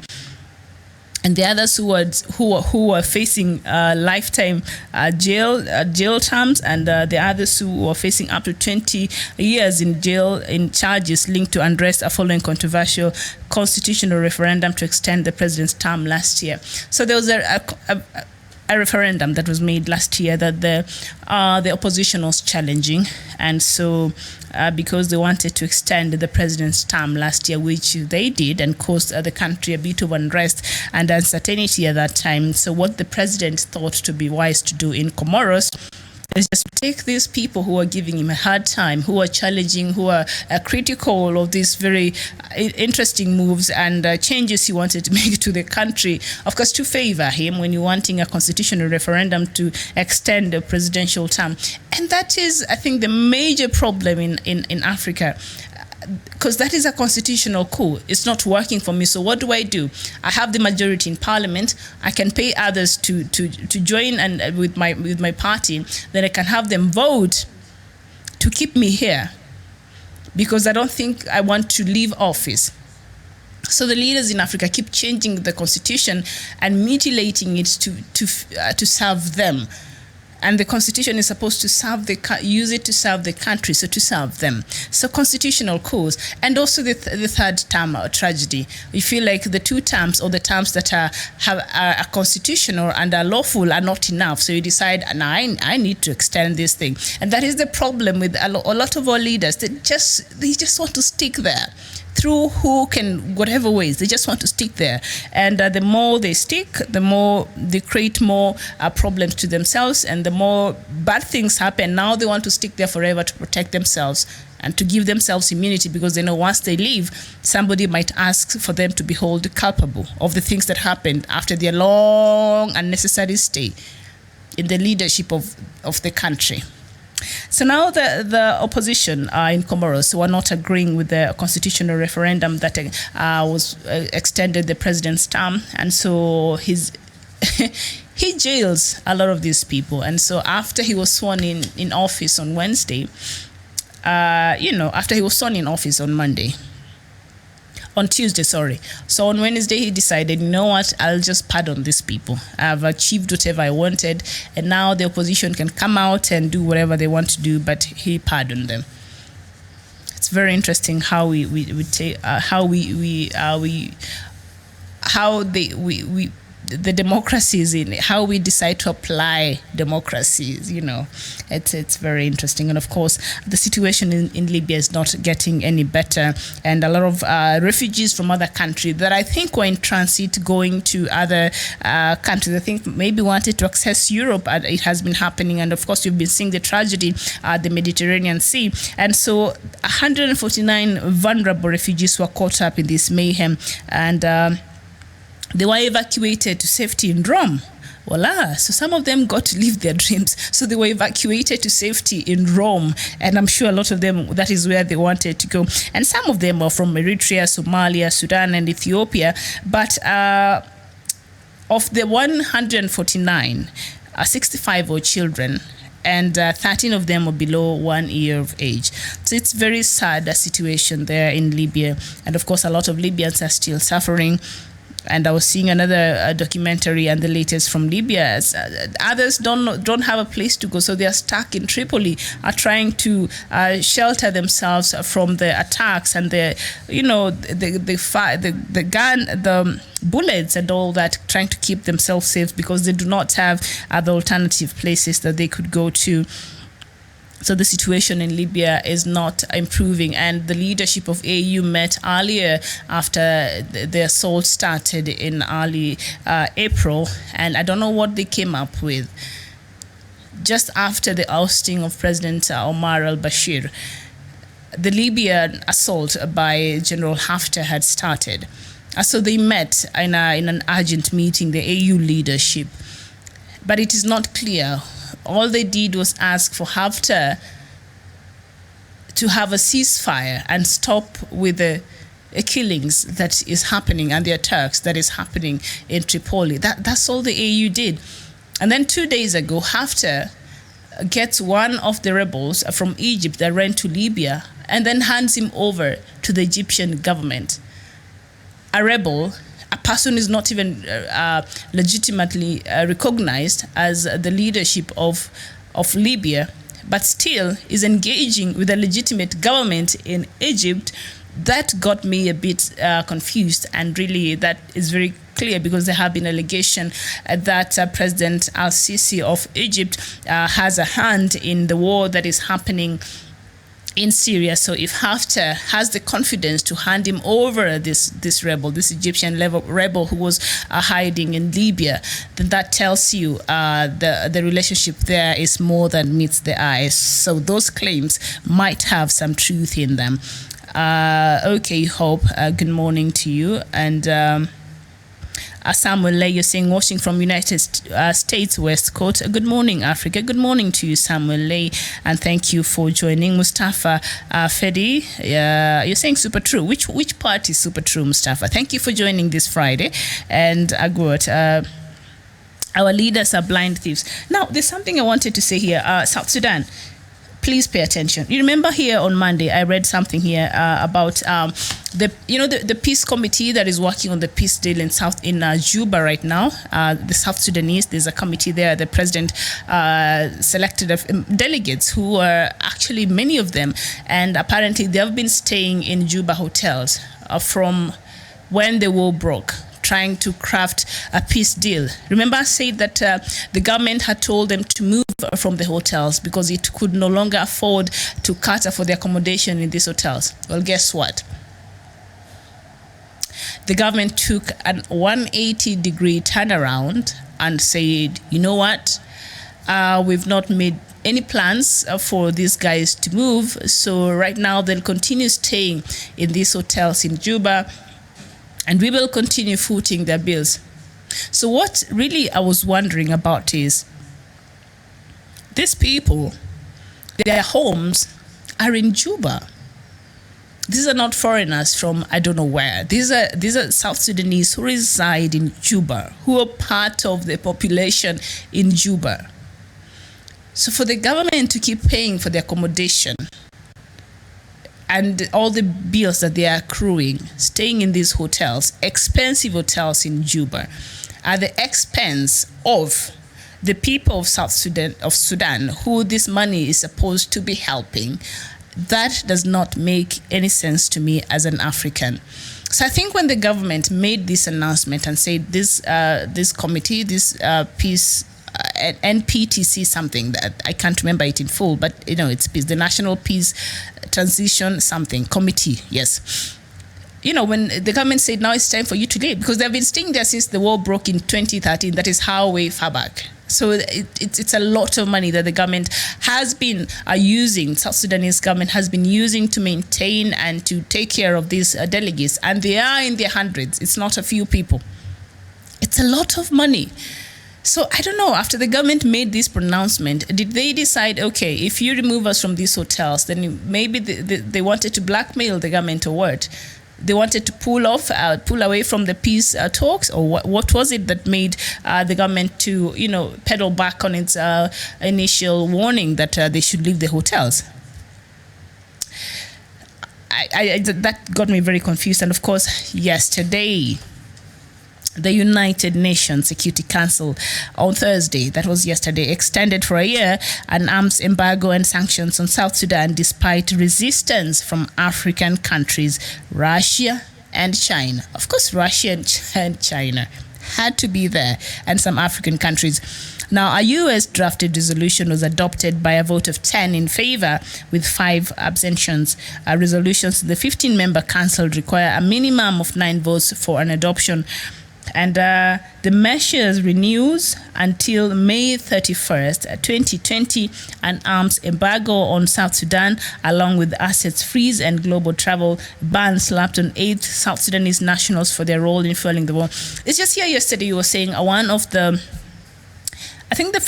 and the others who were facing lifetime jail terms, and the others who were facing up to 20 years in jail in charges linked to unrest following controversial constitutional referendum to extend the president's term last year. So there was a referendum that was made last year that the opposition was challenging, and so because they wanted to extend the president's term last year, which they did, and caused the country a bit of unrest and uncertainty at that time. So what the president thought to be wise to do in Comoros is just take these people who are giving him a hard time, who are challenging, who are critical of these very interesting moves and changes he wanted to make to the country, of course, to favor him when you're wanting a constitutional referendum to extend the presidential term. And that is, I think, the major problem in Africa, because that is a constitutional coup. It's not working for me. So what do? I have the majority in parliament. I can pay others to join and with my party. Then I can have them vote to keep me here, because I don't think I want to leave office. So the leaders in Africa keep changing the constitution and mutilating it to serve them. And the constitution is supposed to use it to serve the country, so to serve them. So constitutional coups. And also the third term tragedy. We feel like the two terms, or the terms that are constitutional and are lawful, are not enough. So you decide, now I need to extend this thing. And that is the problem with a lot of our leaders. They just want to stick there, through hook and whatever ways. They just want to stick there. And the more they stick, the more they create more problems to themselves, and the more bad things happen. Now they want to stick there forever to protect themselves and to give themselves immunity, because they know once they leave, somebody might ask for them to be held culpable of the things that happened after their long unnecessary stay in the leadership of the country. So now the opposition in Comoros were not agreeing with the constitutional referendum that was extended the president's term, and so he jails a lot of these people. And so after he was sworn in office on Wednesday, after he was sworn in office on Tuesday. So on Wednesday, he decided, you know what, I'll just pardon these people. I've achieved whatever I wanted, and now the opposition can come out and do whatever they want to do, but he pardoned them. It's very interesting how the democracies in how we decide to apply democracies. It's very interesting. And of course, the situation in Libya is not getting any better, and a lot of refugees from other countries that I think were in transit going to other countries, I think maybe wanted to access Europe, and it has been happening. And of course, we've been seeing the tragedy at the Mediterranean Sea, and so 149 vulnerable refugees were caught up in this mayhem, and they were evacuated to safety in Rome. Voila. So some of them got to live their dreams. So they were evacuated to safety in Rome. And I'm sure a lot of them, that is where they wanted to go. And some of them were from Eritrea, Somalia, Sudan, and Ethiopia. But of the 149, 65 were children, and 13 of them were below 1 year of age. So it's very sad, situation there in Libya. And of course, a lot of Libyans are still suffering. And I was seeing another documentary, and the latest from Libya. Others don't have a place to go, so they are stuck in Tripoli, are trying to shelter themselves from the attacks and the bullets and all that, trying to keep themselves safe because they do not have other alternative places that they could go to. So the situation in Libya is not improving, and the leadership of AU met earlier after the assault started in early April, and I don't know what they came up with. Just after the ousting of President Omar al-Bashir, the Libyan assault by General Haftar had started. So they met in an urgent meeting, the AU leadership, but it is not clear. All they did was ask for Haftar to have a ceasefire and stop with the killings that is happening and the attacks that is happening in Tripoli. That's all the AU did. And then 2 days ago, Haftar gets one of the rebels from Egypt that ran to Libya and then hands him over to the Egyptian government. A rebel a person is not even legitimately recognized as the leadership of Libya, but still is engaging with a legitimate government in Egypt. That got me a bit confused, and really that is very clear because there have been allegations that President al-Sisi of Egypt has a hand in the war that is happening in Syria. So if Haftar has the confidence to hand him over this Egyptian rebel who was hiding in Libya, then that tells you the relationship there is more than meets the eyes. So those claims might have some truth in them. Okay, Hope, good morning to you. And Samuel Lay, you're saying watching from United States West Coast. Good morning, Africa. Good morning to you, Samuel Lay, and thank you for joining. Mustafa Fedi, you're saying super true. Which part is super true, Mustafa? Thank you for joining this Friday. And Agut, our leaders are blind thieves. Now, there's something I wanted to say here. South Sudan, please pay attention. You remember here on Monday, I read something here about the peace committee that is working on the peace deal in Juba right now. The South Sudanese, there's a committee there. The president selected delegates who are actually many of them, and apparently they have been staying in Juba hotels from when the war broke, trying to craft a peace deal. Remember I said that the government had told them to move from the hotels because it could no longer afford to cater for the accommodation in these hotels. Well, guess what? The government took an 180-degree turnaround and said, you know what? We've not made any plans for these guys to move. So right now they'll continue staying in these hotels in Juba, and we will continue footing their bills. So what really I was wondering about is, these people, their homes are in Juba. These are not foreigners from I don't know where. These are South Sudanese who reside in Juba, who are part of the population in Juba. So for the government to keep paying for the accommodation and all the bills that they are accruing, staying in these hotels, expensive hotels in Juba, at the expense of the people of Sudan, who this money is supposed to be helping, that does not make any sense to me as an African. So I think when the government made this announcement and said this committee, this peace, NPTC something, that I can't remember it in full, but it's peace, the National Peace Transition something committee, yes. When the government said now it's time for you to leave, because they've been staying there since the war broke in 2013, that is how way far back. So it's a lot of money that the government has been using, South Sudanese government has been using to maintain and to take care of these delegates. And they are in their hundreds. It's not a few people. It's a lot of money. So I don't know, after the government made this pronouncement, did they decide, okay, if you remove us from these hotels, then maybe they wanted to blackmail the government or what? They wanted to pull away from the peace talks, or what was it that made the government to, pedal back on its initial warning that they should leave the hotels? That got me very confused. And of course, yesterday, the United Nations Security Council on Thursday, that was yesterday, extended for a year an arms embargo and sanctions on South Sudan despite resistance from African countries, Russia and China. Of course, Russia and China had to be there, and some African countries. Now, a US drafted resolution was adopted by a vote of 10 in favor with 5 abstentions. Resolutions in the 15-member council require a minimum of 9 votes for an adoption. And the measures renews until May 31st, 2020, an arms embargo on South Sudan, along with assets freeze and global travel ban slapped on 8 South Sudanese nationals for their role in fueling the war. It's just here yesterday you were saying one of the I think the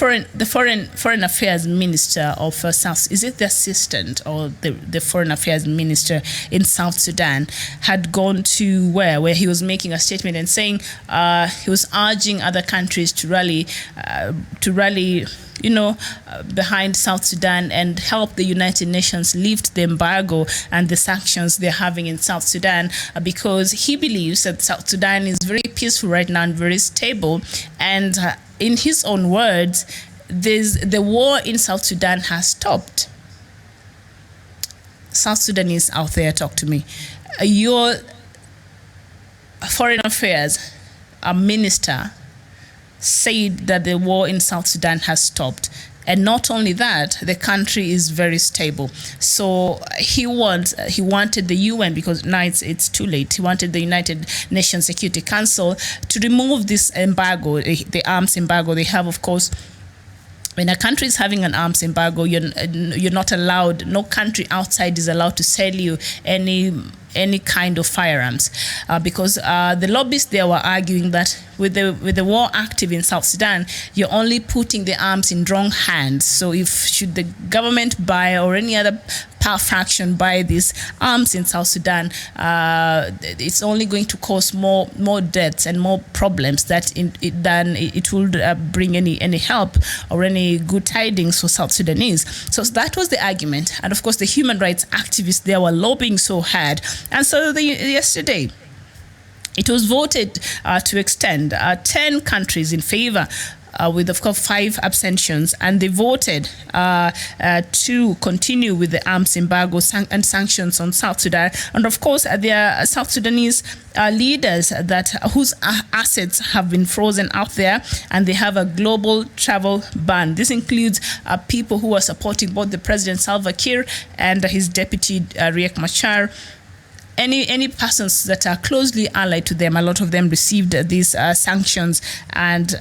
foreign affairs minister of South, is it the assistant or the foreign affairs minister in South Sudan, had gone to where he was making a statement and saying he was urging other countries to rally behind South Sudan and help the United Nations lift the embargo and the sanctions they're having in South Sudan, because he believes that South Sudan is very peaceful right now and very stable. And in his own words, the war in South Sudan has stopped. South Sudanese out there, talk to me. Your foreign affairs minister said that the war in South Sudan has stopped. And not only that, the country is very stable. So he wanted the UN, because now it's too late. He wanted the United Nations Security Council to remove this embargo, the arms embargo they have, of course. When a country is having an arms embargo, you're not allowed, no country outside is allowed to sell you any kind of firearms, because the lobbyists there were arguing that with the war active in South Sudan, you're only putting the arms in wrong hands. So should the government buy, or any other power faction buy these arms in South Sudan, it's only going to cause more deaths and more problems than it will bring any help or any good tidings for South Sudanese. So that was the argument. And of course, the human rights activists there were lobbying so hard. And so yesterday, it was voted to extend 10 countries in favor, with, of course, 5 abstentions, and they voted to continue with the arms embargo and sanctions on South Sudan. And of course, there are South Sudanese leaders whose assets have been frozen out there, and they have a global travel ban. This includes people who are supporting both the President Salva Kiir and his deputy Riek Machar. Any persons that are closely allied to them, a lot of them received these sanctions and,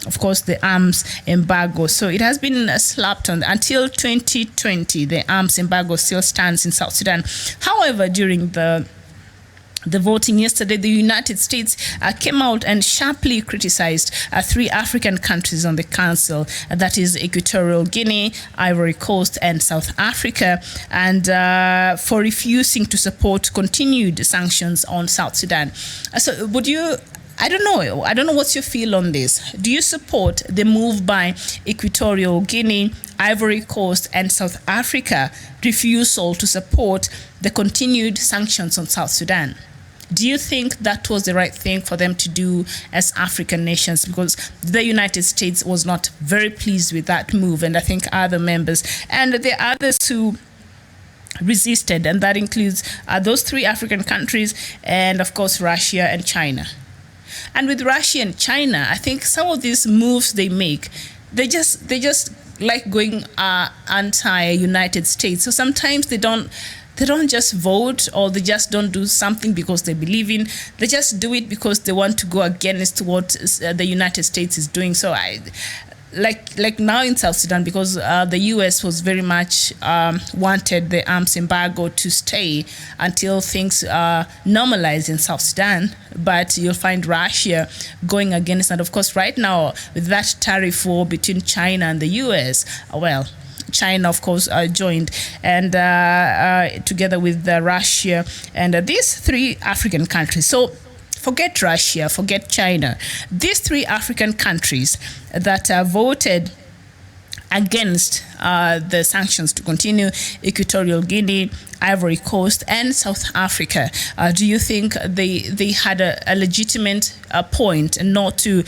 of course, the arms embargo. So it has been slapped on until 2020. The arms embargo still stands in South Sudan. However, during the voting yesterday, the United States came out and sharply criticized 3 African countries on the council, that is Equatorial Guinea, Ivory Coast, and South Africa, and for refusing to support continued sanctions on South Sudan. So would you... I don't know what's your feel on this. Do you support the move by Equatorial Guinea, Ivory Coast, and South Africa refusal to support the continued sanctions on South Sudan? Do you think that was the right thing for them to do as African nations? Because the United States was not very pleased with that move, and I think other members, and there are others who resisted, and that includes those 3 African countries, and of course Russia and China. And with Russia and China, I think some of these moves they make, they just like going anti-United States. So sometimes they don't just vote, or they just don't do something because they believe in. They just do it because they want to go against what the United States is doing. So like now in South Sudan, because the US was very much wanted the arms embargo to stay until things normalize in South Sudan, but you'll find Russia going against. And of course, right now with that tariff war between China and the US, China, of course, joined, and together with Russia and these 3 African countries. So forget Russia, forget China. These 3 African countries that voted against the sanctions to continue, Equatorial Guinea, Ivory Coast, and South Africa. Do you think they had a legitimate point not to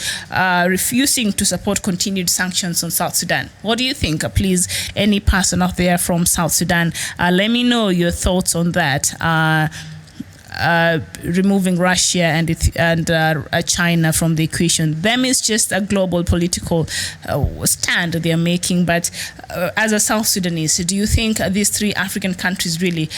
refusing to support continued sanctions on South Sudan? What do you think? Please, any person out there from South Sudan, let me know your thoughts on that. Removing Russia and China from the equation. Them is just a global political stand they are making. But as a South Sudanese, do you think these 3 African countries really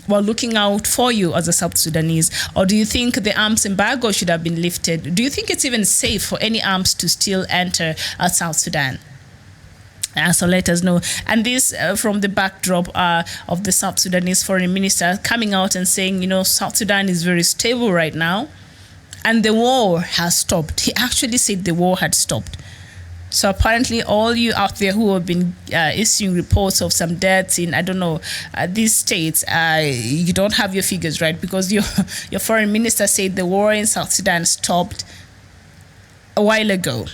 were looking out for you as a South Sudanese? Or do you think the arms embargo should have been lifted? Do you think it's even safe for any arms to still enter South Sudan? So let us know. And this from the backdrop of the South Sudanese foreign minister coming out and saying, South Sudan is very stable right now and the war has stopped. He actually said the war had stopped. So apparently, all you out there who have been issuing reports of some deaths in, I don't know, these states, you don't have your figures right, because your foreign minister said the war in South Sudan stopped a while ago.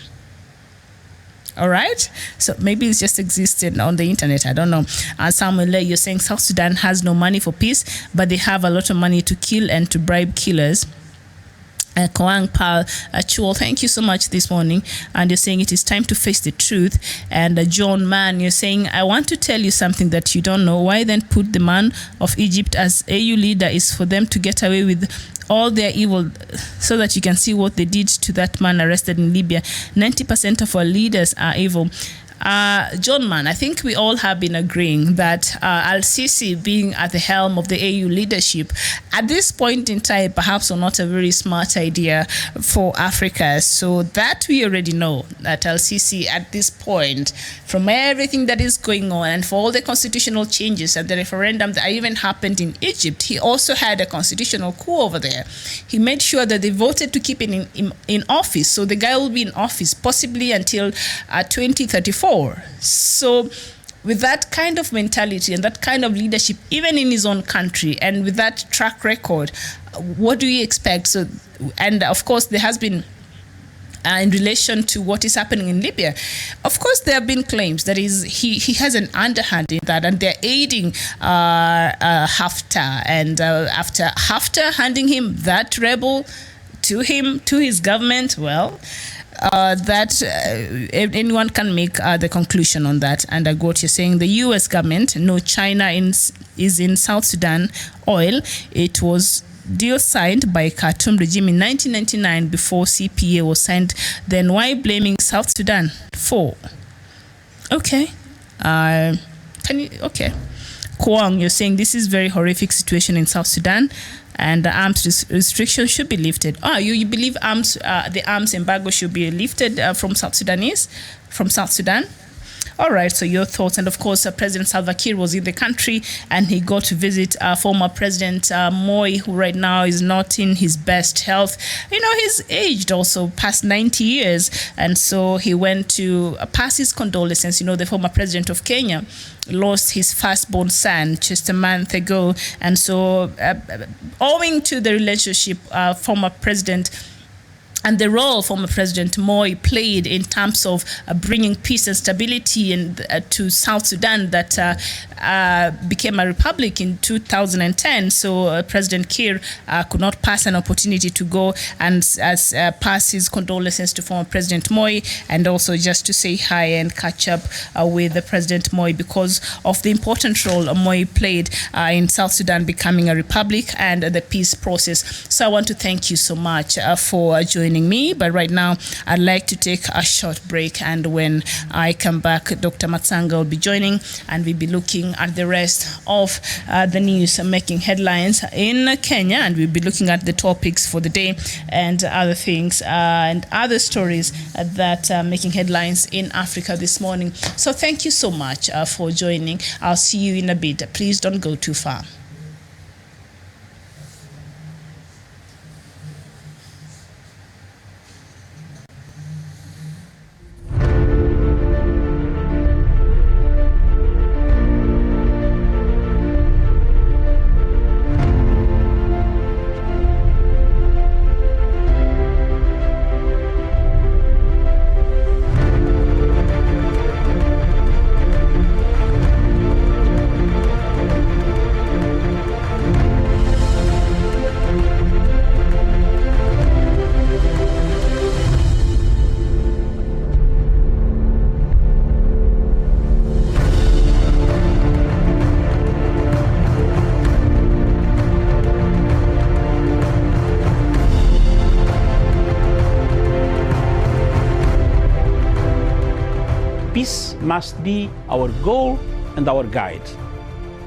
All right, so maybe it's just existing on the internet. I don't know. Samuel, you're saying South Sudan has no money for peace, but they have a lot of money to kill and to bribe killers. Koang Pal Chuol, thank you so much this morning. And you're saying it is time to face the truth. And John Mann, you're saying, I want to tell you something that you don't know. Why then put the man of Egypt as AU leader is for them to get away with all their evil, so that you can see what they did to that man arrested in Libya. 90% of our leaders are evil. John Mann, I think we all have been agreeing that Al-Sisi being at the helm of the AU leadership at this point in time perhaps are not a very smart idea for Africa. So that we already know that Al-Sisi at this point, from everything that is going on and for all the constitutional changes and the referendum that even happened in Egypt, he also had a constitutional coup over there. He made sure that they voted to keep him in office. So the guy will be in office possibly until 2034. So with that kind of mentality and that kind of leadership, even in his own country, and with that track record, what do you expect? So, and of course, there has been, in relation to what is happening in Libya, of course, there have been claims that he has an underhand in that, and they're aiding Haftar. And after Haftar handing him that rebel to his government, well, anyone can make the conclusion on that. And I got you saying the U.S. government, no, China is in South Sudan oil. It was deal signed by Khartoum regime in 1999 before CPA was signed. Then why blaming South Sudan for? Okay. Okay. Kwang, you're saying this is very horrific situation in South Sudan, and the arms restrictions should be lifted. You believe the arms embargo should be lifted from South Sudan? All right, so your thoughts. And of course, President Salva Kiir was in the country, and he got to visit former President Moi, who right now is not in his best health. You know, he's aged also past 90 years. And so he went to pass his condolences. You know, the former president of Kenya lost his firstborn son just a month ago. And so owing to the relationship, former president and the role former President Moi played in terms of bringing peace and stability to South Sudan that became a republic in 2010. So President Kiir could not pass an opportunity to go and pass his condolences to former President Moi, and also just to say hi and catch up with President Moi because of the important role Moi played in South Sudan becoming a republic and the peace process. So I want to thank you so much for joining me, but right now I'd like to take a short break, and when I come back, Dr. Matsanga will be joining, and we'll be looking at the rest of the news making headlines in Kenya, and we'll be looking at the topics for the day and other things and other stories that are making headlines in Africa this morning. So thank you so much for joining. I'll see you in a bit. Please don't go too far. Peace must be our goal and our guide.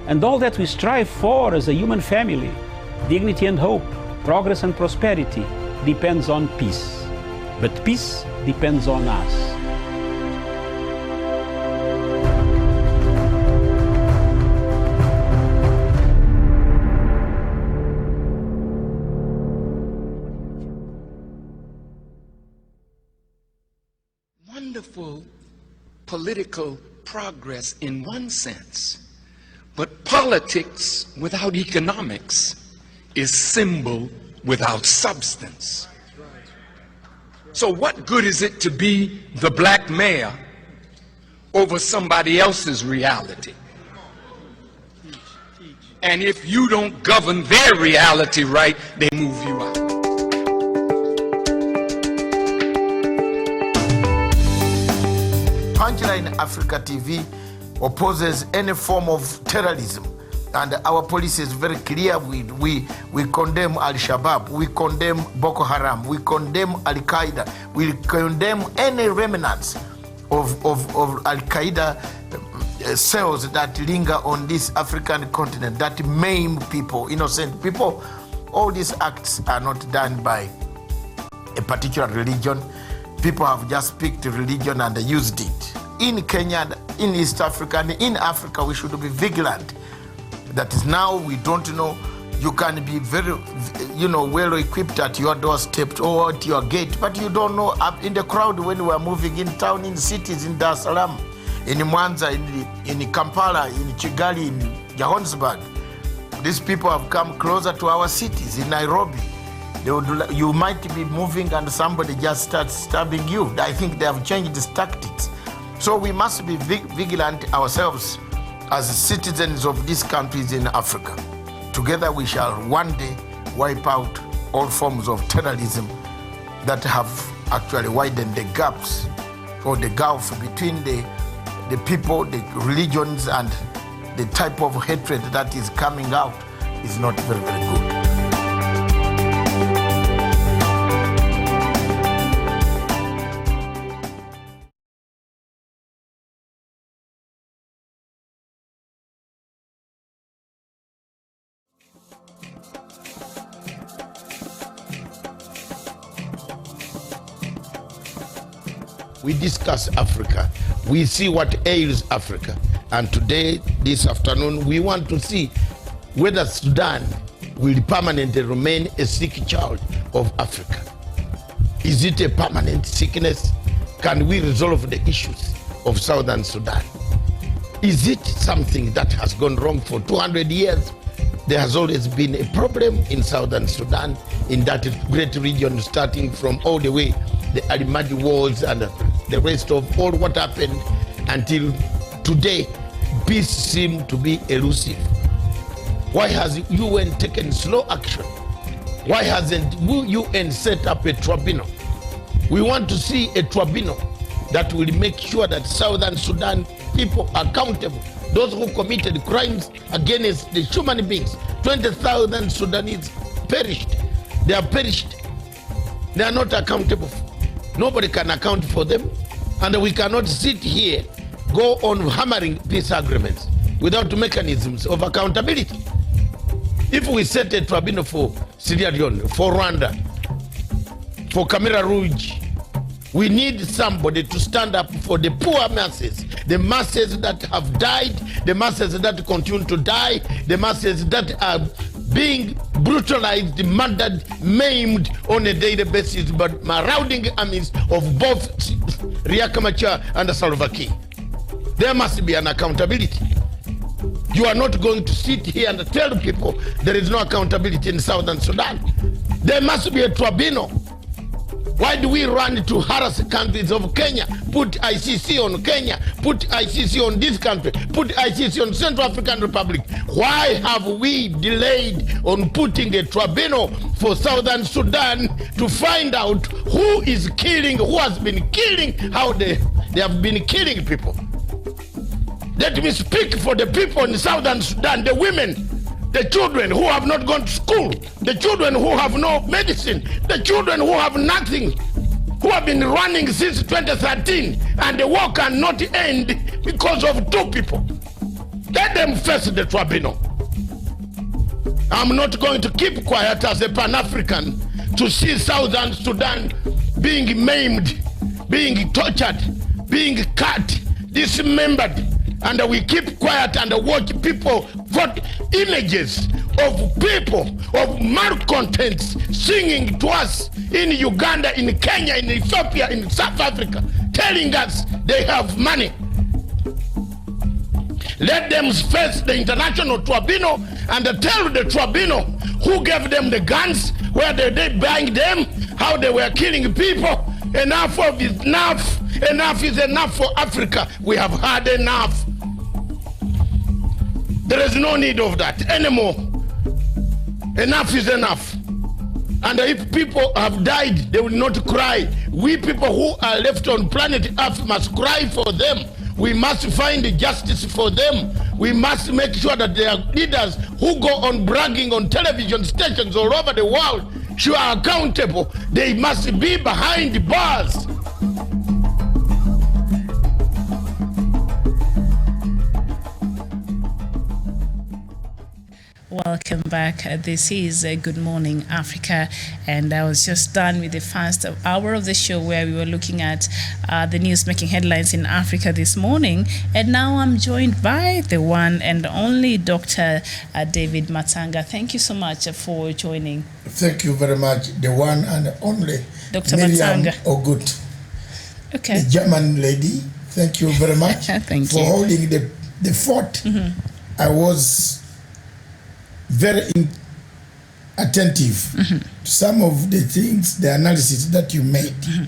And all that we strive for as a human family, dignity and hope, progress and prosperity, depends on peace. But peace depends on us. One wonderful political progress in one sense, but politics without economics is symbol without substance. So what good is it to be the black mayor over somebody else's reality? And if you don't govern their reality right, they move you out. Punchline Africa TV opposes any form of terrorism, and our policy is very clear. We condemn Al-Shabaab, we condemn Boko Haram, we condemn Al-Qaeda, we condemn any remnants of Al-Qaeda cells that linger on this African continent, that maim people, innocent people. All these acts are not done by a particular religion. People have just picked a religion and used it. In Kenya, in East Africa, and in Africa, we should be vigilant. That is, now we don't know. You can be very, well equipped at your doorstep or at your gate, but you don't know up in the crowd when we are moving in town, in cities, in Dar es Salaam, in Mwanza, in Kampala, in Kigali, in Johannesburg. These people have come closer to our cities. In Nairobi, you might be moving and somebody just starts stabbing you. I think they have changed these tactics. So we must be vigilant ourselves as citizens of these countries in Africa. Together we shall one day wipe out all forms of terrorism that have actually widened the gaps or the gulf between the people, the religions, and the type of hatred that is coming out is not very, very good. We discuss Africa. We see what ails Africa. And today, this afternoon, we want to see whether Sudan will permanently remain a sick child of Africa. Is it a permanent sickness? Can we resolve the issues of Southern Sudan? Is it something that has gone wrong for 200 years? There has always been a problem in Southern Sudan, in that great region, starting from all the way the Alimadi Wars and the rest of all what happened until today. Peace seems to be elusive. Why has UN taken slow action? Why hasn't UN set up a tribunal? We want to see a tribunal that will make sure that Southern Sudan people are accountable. Those who committed crimes against the human beings. 20,000 Sudanese perished. They are perished. They are not accountable. Nobody can account for them. And we cannot sit here, go on hammering peace agreements without mechanisms of accountability. If we set a tribunal for Sierra Leone, for Rwanda, for Camera Rouge, we need somebody to stand up for the poor masses, the masses that have died, the masses that continue to die, the masses that are being brutalized, murdered, maimed on a daily basis by marauding armies of both Riek Machar and Salva Kiir. There must be an accountability. You are not going to sit here and tell people there is no accountability in Southern Sudan. There must be a tribunal. Why do we run to harass countries of Kenya, put ICC on Kenya, put ICC on this country, put ICC on Central African Republic? Why have we delayed on putting a tribunal for Southern Sudan to find out who is killing, who has been killing, how they have been killing people? Let me speak for the people in Southern Sudan, the women, the children who have not gone to school, the children who have no medicine, the children who have nothing, who have been running since 2013, and the war cannot end because of two people. Let them face the tribunal. I'm not going to keep quiet as a Pan-African to see Southern Sudan being maimed, being tortured, being cut, dismembered, and we keep quiet and watch people vote images of people, of malcontents singing to us in Uganda, in Kenya, in Ethiopia, in South Africa, telling us they have money. Let them face the international tribunal and tell the tribunal who gave them the guns, where they buying them, how they were killing people. Enough of is enough. Enough is enough for Africa. We have had enough. There is no need of that anymore. Enough is enough. And if people have died, they will not cry. We people who are left on planet Earth must cry for them. We must find justice for them. We must make sure that there are leaders who go on bragging on television stations all over the world who are accountable. They must be behind bars. Welcome back. This is Good Morning Africa, and I was just done with the first hour of the show where we were looking at the news making headlines in Africa this morning, and now I'm joined by the one and only Dr. David Matanga. Thank you so much for joining. Thank you very much, the one and only Dr. Miriam Matanga. Ogut, okay, the German lady. Thank you very much Thank for you. holding the fort. Mm-hmm. I was very attentive mm-hmm. to some of the things, the analysis that you made, mm-hmm.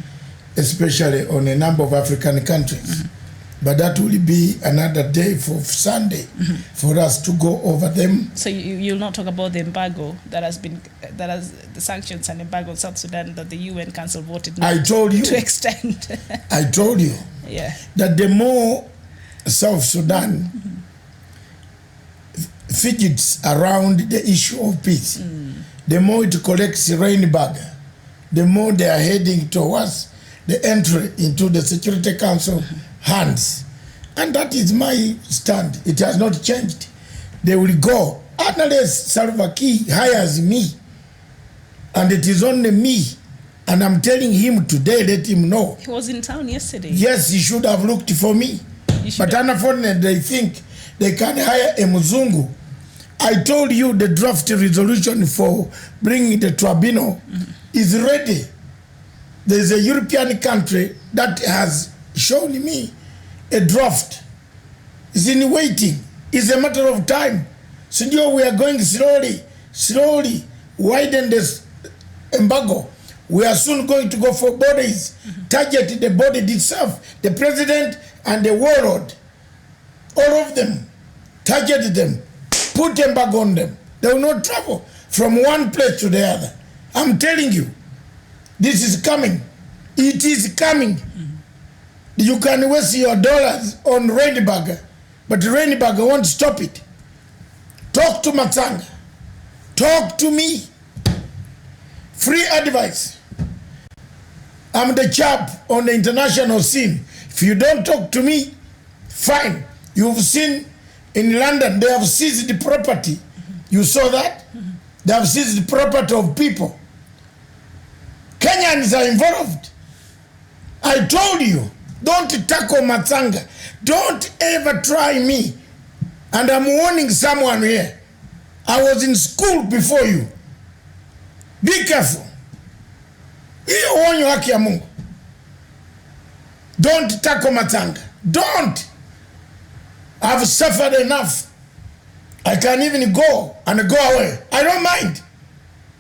especially on a number of African countries. Mm-hmm. But that will be another day for Sunday mm-hmm. for us to go over them. So you'll not talk about the embargo the sanctions and embargo on South Sudan that the UN Council voted not I told you to extend. I told you yeah. that the more South Sudan mm-hmm. fidgets around the issue of peace, the more it collects rainbag, the more they are heading towards the entry into the Security Council hands. And that is my stand. It has not changed. They will go unless Salva Kiir hires me, and it is only me. And I'm telling him today, let him know. He was in town yesterday. Yes, he should have looked for me. But unfortunately, they think they can hire a Muzungu. I told you the draft resolution for bringing the tribunal is ready. There's a European country that has shown me a draft. It's in waiting. It's a matter of time. So we are going slowly, widen this embargo. We are soon going to go for bodies, target the body itself, the president and the warlord, all of them, target them, put embargo on them. They will not travel from one place to the other. I'm telling you, this is coming. It is coming. You can waste your dollars on rainbag, but rainbag won't stop it. Talk to Matanga. Talk to me. Free advice. I'm the chap on the international scene. If you don't talk to me, fine. You've seen in London, they have seized the property. You saw that? They have seized the property of people. Kenyans are involved. I told you, don't tackle Matanga. Don't ever try me. And I'm warning someone here. I was in school before you. Be careful. Hiyo onyo haki ya Mungu. Don't tackle Matanga. Don't. I've suffered enough. I can even go and go away. I don't mind.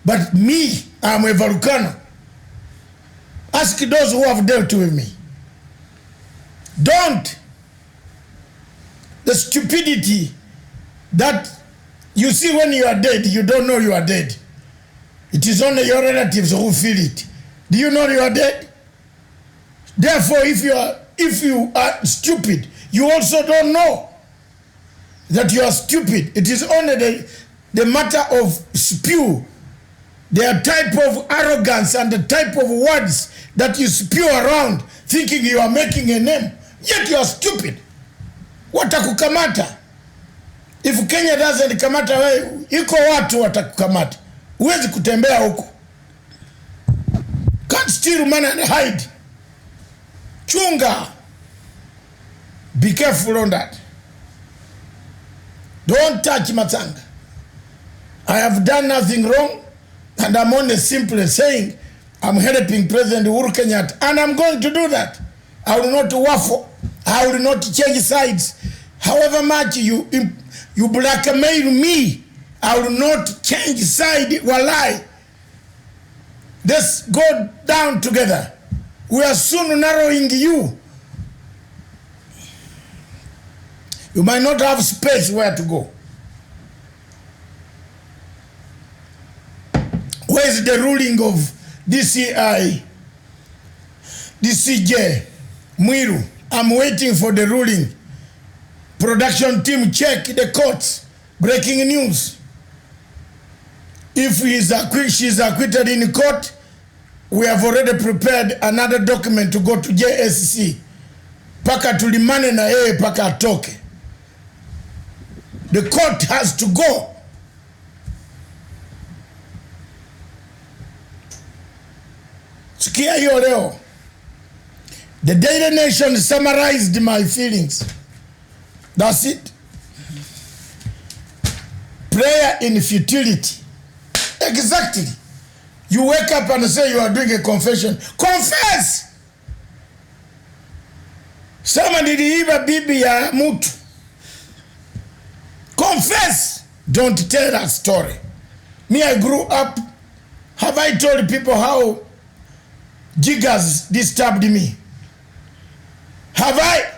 But me, I'm a volcano. Ask those who have dealt with me. Don't. The stupidity that you see when you are dead, you don't know you are dead. It is only your relatives who feel it. Do you know you are dead? Therefore, if you are stupid, you also don't know that you are stupid. It is only the matter of spew, their type of arrogance and the type of words that you spew around thinking you are making a name, yet you are stupid. Watakukamata. If Kenya doesn't kamata wewe, iko watu watakukamata. Huwezi kutembea huko. Can't steal money and hide. Chunga. Be careful on that. Don't touch Matanga. I have done nothing wrong, and I'm only simply saying I'm helping President Uhuru Kenyatta, and I'm going to do that. I will not waffle. I will not change sides. However much you blackmail me, I will not change side. Walai. Let's go down together. We are soon narrowing you. You might not have space where to go. Where is the ruling of DCI, DCJ, Mwiru? I'm waiting for the ruling. Production team, check the courts. Breaking news. If she's acquitted in court, we have already prepared another document to go to JSC. Paka tulimane na yeye paka atoke. The court has to go. Sikia hiyo leo. The Daily Nation summarized my feelings. That's it. Prayer in futility. Exactly. You wake up and say you are doing a confession. Confess! Sema niliiba bibi ya mtu. Confess! Don't tell a story. Me, I grew up. Have I told people how jiggers disturbed me? Have I?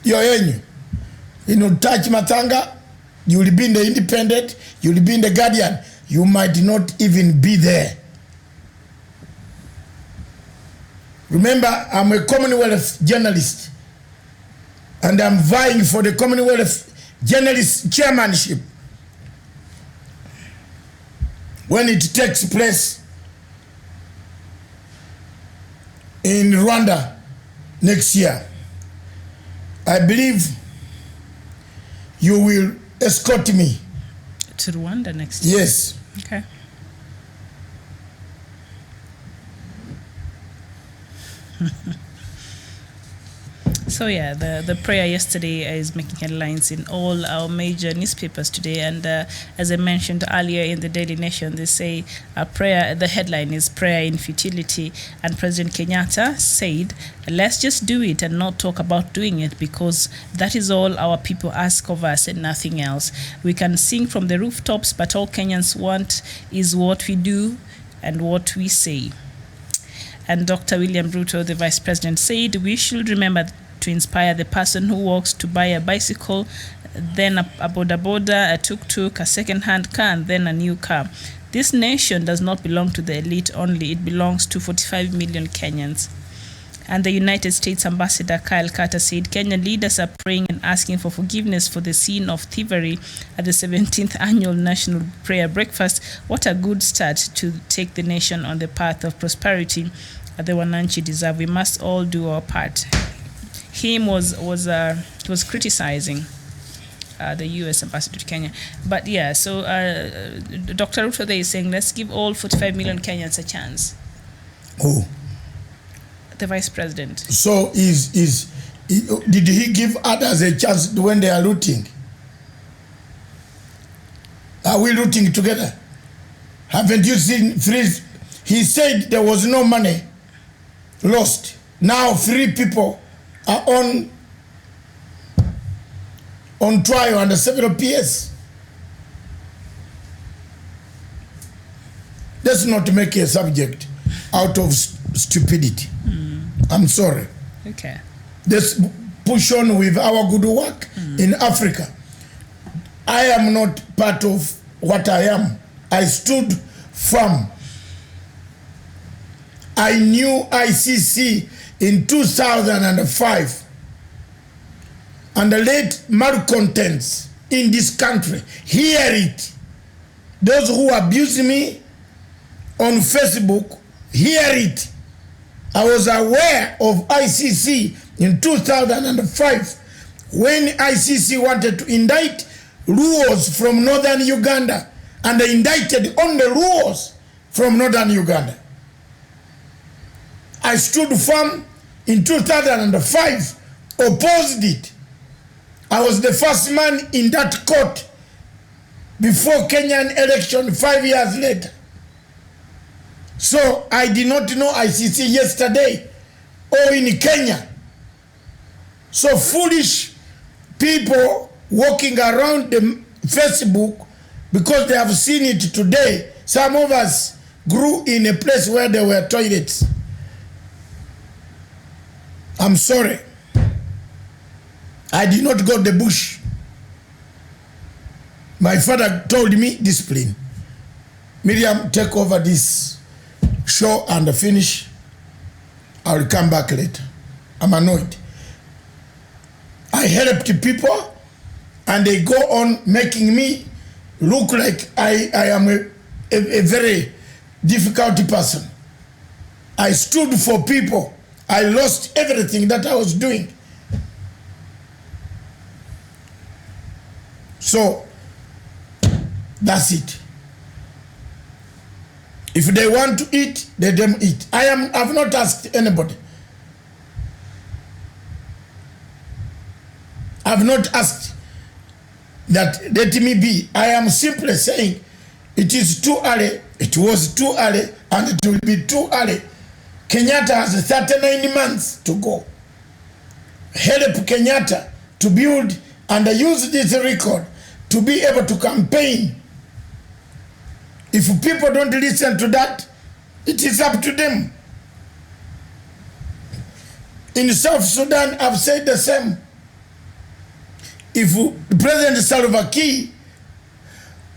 Yoyenyu. You know, touch Matanga, you will be in the Independent, you will be in the Guardian. You might not even be there. Remember, I'm a Commonwealth journalist, and I'm vying for the Commonwealth journalist chairmanship. When it takes place in Rwanda next year, I believe you will escort me to Rwanda next year. Yes. Okay. So yeah, the prayer yesterday is making headlines in all our major newspapers today, and as I mentioned earlier in the Daily Nation, they say prayer. The headline is prayer in futility, and President Kenyatta said, "Let's just do it and not talk about doing it, because that is all our people ask of us and nothing else. We can sing from the rooftops, but all Kenyans want is what we do and what we say." And Dr. William Ruto, the Vice President, said, "We should remember to inspire the person who walks to buy a bicycle, then a boda boda, a tuk-tuk, a second-hand car, and then a new car. This nation does not belong to the elite only. It belongs to 45 million Kenyans." And the United States Ambassador Kyle Carter said, "Kenyan leaders are praying and asking for forgiveness for the sin of thievery at the 17th Annual National Prayer Breakfast. What a good start to take the nation on the path of prosperity the Wananchi deserve. We must all do our part." Him was criticizing the U.S. ambassador to Kenya. But yeah, so Dr. Ruto there is saying, let's give all 45 million Kenyans a chance. Who? The Vice President. So did he give others a chance when they are looting? Are we looting together? Haven't you seen three? He said there was no money lost. Now 3 people are on trial under several PS. Let's not make a subject out of stupidity. I'm sorry. Okay. Let's push on with our good work in Africa. I am not part of what I am. I stood firm. I knew ICC in 2005, and the late malcontents in this country hear it. Those who abuse me on Facebook hear it. I was aware of ICC in 2005 when ICC wanted to indict Luos from northern Uganda, and they indicted only Luos from northern Uganda. I stood firm in 2005, opposed it. I was the first man in that court before Kenyan election 5 years later. So I did not know ICC yesterday or in Kenya. So foolish people walking around the Facebook because they have seen it today. Some of us grew in a place where there were toilets. I'm sorry. I did not go to the bush. My father told me discipline. Miriam, take over this show and finish. I'll come back later. I'm annoyed. I helped people and they go on making me look like I am a very difficult person. I stood for people. I lost everything that I was doing. So, that's it. If they want to eat, let them eat. I've not asked anybody. I've not asked that let me be. I am simply saying it is too early, it was too early, and it will be too early. Kenyatta has 39 months to go. Help Kenyatta to build and use this record to be able to campaign. If people don't listen to that, it is up to them. In South Sudan, I've said the same. If President Salva Kiir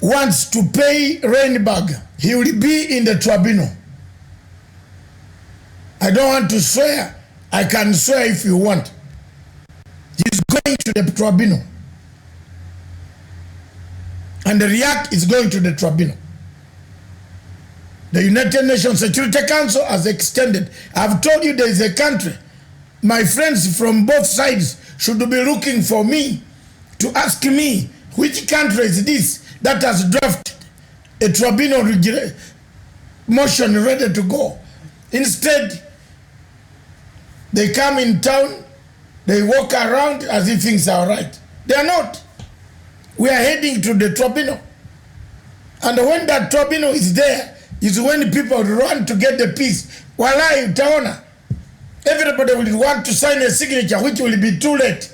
wants to pay Rainbag, he will be in the tribunal. I don't want to swear. I can swear if you want. He's going to the tribunal. And the RIAC is going to the tribunal. The United Nations Security Council has extended. I've told you there is a country. My friends from both sides should be looking for me to ask me which country is this that has drafted a tribunal motion ready to go. Instead, they come in town, they walk around as if things are right. They are not. We are heading to the tribunal. And when that tribunal is there, is when people run to get the peace. Wallahi, utaona. Everybody will want to sign a signature, which will be too late.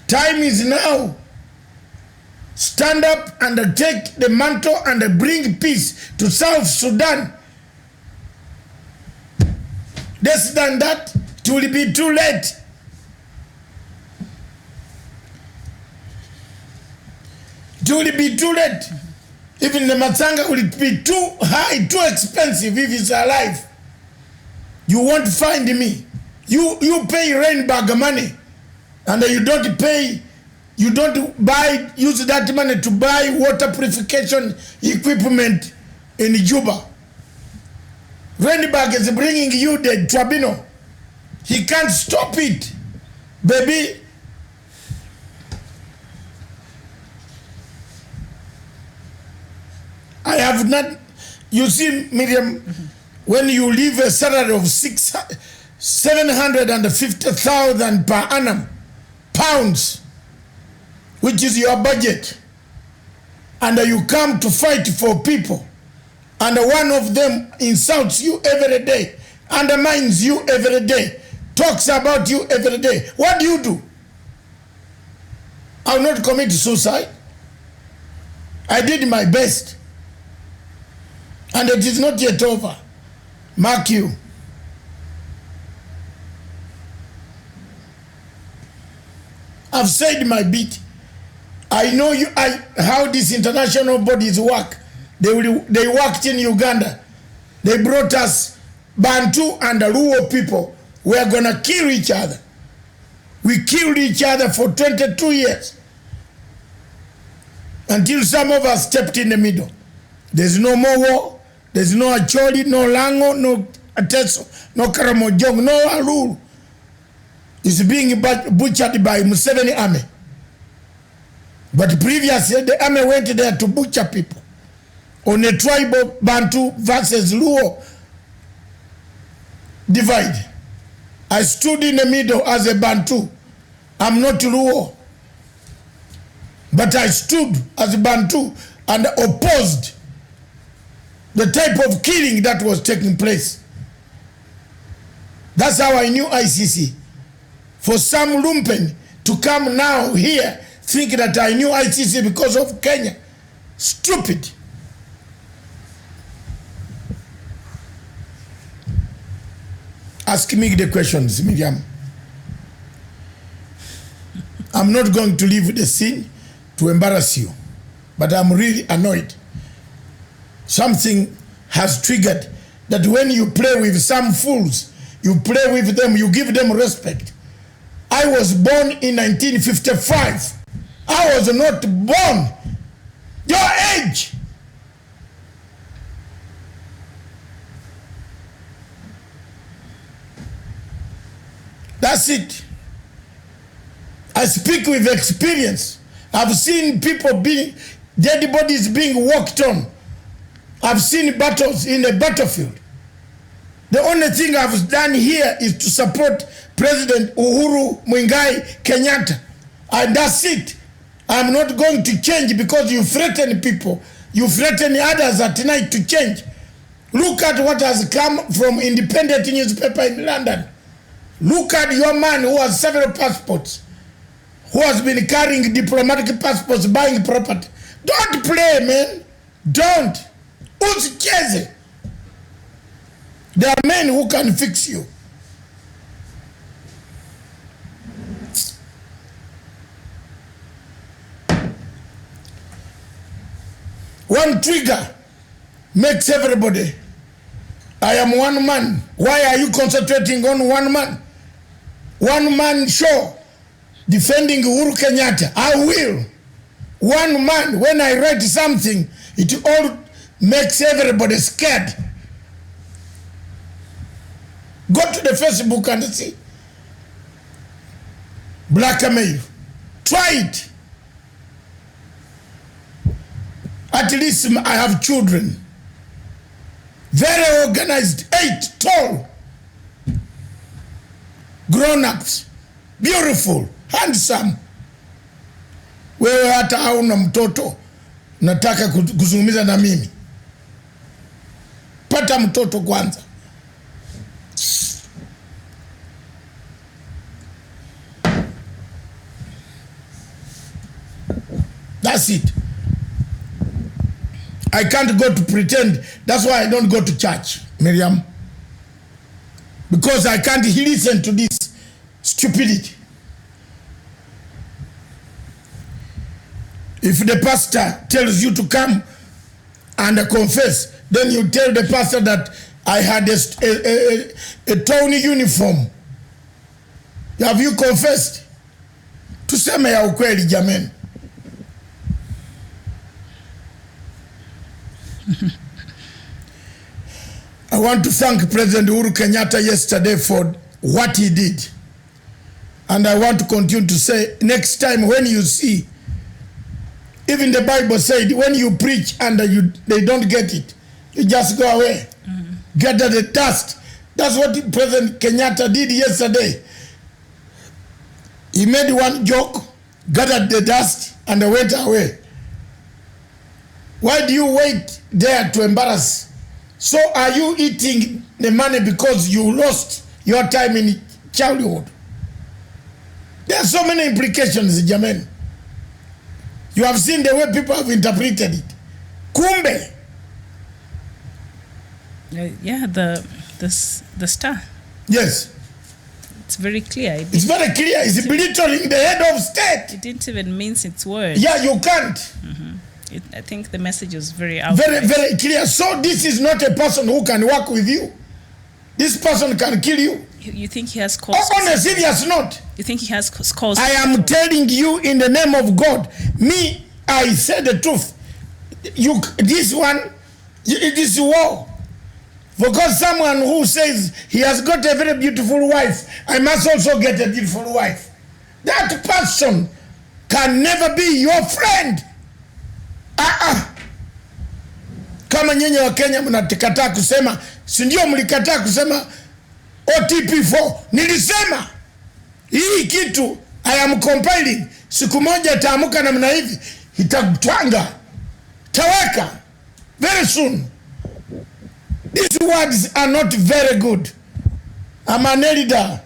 Time is now. Stand up and take the mantle and bring peace to South Sudan. Less than that, it will be too late. It will be too late. Even the Matanga will be too high, too expensive if it's alive. You won't find me. You pay Rainbag money and you don't pay, you don't use that money to buy water purification equipment in Juba. Rainbag is bringing you the tribunal. He can't stop it, baby. I have not, you see, Miriam, when you leave a salary of 750,000 per annum pounds, which is your budget, and you come to fight for people, and one of them insults you every day, undermines you every day, talks about you every day, what do? I will not commit suicide. I did my best. And it is not yet over. Mark you. I've said my bit. I know how these international bodies work. They worked in Uganda. They brought us Bantu and Luo people. We are going to kill each other. We killed each other for 22 years. Until some of us stepped in the middle. There's no more war. There's no Acholi, no Lango, no Ateso, no Karamojong, no Alulu. It's being butchered by Museveni army. But previously, the army went there to butcher people. On a tribal Bantu versus Luo divide. I stood in the middle as a Bantu. I'm not Luo. But I stood as Bantu and opposed the type of killing that was taking place. That's how I knew ICC. For some lumpen to come now here, think that I knew ICC because of Kenya. Stupid. Ask me the questions, Miriam. I'm not going to leave the scene to embarrass you, but I'm really annoyed. Something has triggered that when you play with some fools, you play with them, you give them respect. I was born in 1955. I was not born your age. That's it. I speak with experience. I've seen people being, dead bodies being walked on. I've seen battles in a battlefield. The only thing I've done here is to support President Uhuru Muigai Kenyatta. And that's it. I'm not going to change because you threaten people. You threaten others at night to change. Look at what has come from independent newspaper in London. Look at your man who has several passports, who has been carrying diplomatic passports, buying property. Don't play, man. Don't. Usicheze. There are men who can fix you. One trigger makes everybody. I am one man. Why are you concentrating on one man? One man show defending Uhuru Kenyatta. I will. One man, when I write something, it all makes everybody scared. Go to the Facebook and see. Blackmail. Try it. At least I have children. Very organized, 8 tall. Grown-ups. Beautiful. Handsome. Wewe hata hauna mtoto. Nataka kuzungumza na mimi. Pata mtoto kwanza. That's it. I can't go to pretend. That's why I don't go to church, Miriam. Because I can't listen to this stupidity. If the pastor tells you to come and confess, then you tell the pastor that I had a Tony uniform. Have you confessed? Tuseme ya ukweli jameni. I want to thank President Uhuru Kenyatta yesterday for what he did. And I want to continue to say, next time when you see, even the Bible said, when you preach and they don't get it, you just go away. Gather the dust. That's what President Kenyatta did yesterday. He made one joke, gathered the dust, and went away. Why do you wait there to embarrass? So are you eating the money because you lost your time in childhood? There are so many implications, Jamen. You have seen the way people have interpreted it. Kumbe. Yeah, the star. Yes. It's very clear. It's very clear. It's belittling the head of state. It didn't even mince its words. Yeah, you can't. I think the message is very out. Very, very clear. So this is not a person who can work with you. This person can kill you. You think he has cause? On a serious note. You think he has cause? I am telling you in the name of God. Me, I say the truth. You, this one, it is war. Because someone who says he has got a very beautiful wife, I must also get a beautiful wife. That person can never be your friend. Kama nyenye wa Kenya mnatikataa kusema, si ndio mlikataa kusema OTP4? Nilisema hii kitu I am compiling. Siku moja taamuka namna hivi, itatwanga, taweka, very soon. These words are not very good. I'm an elder.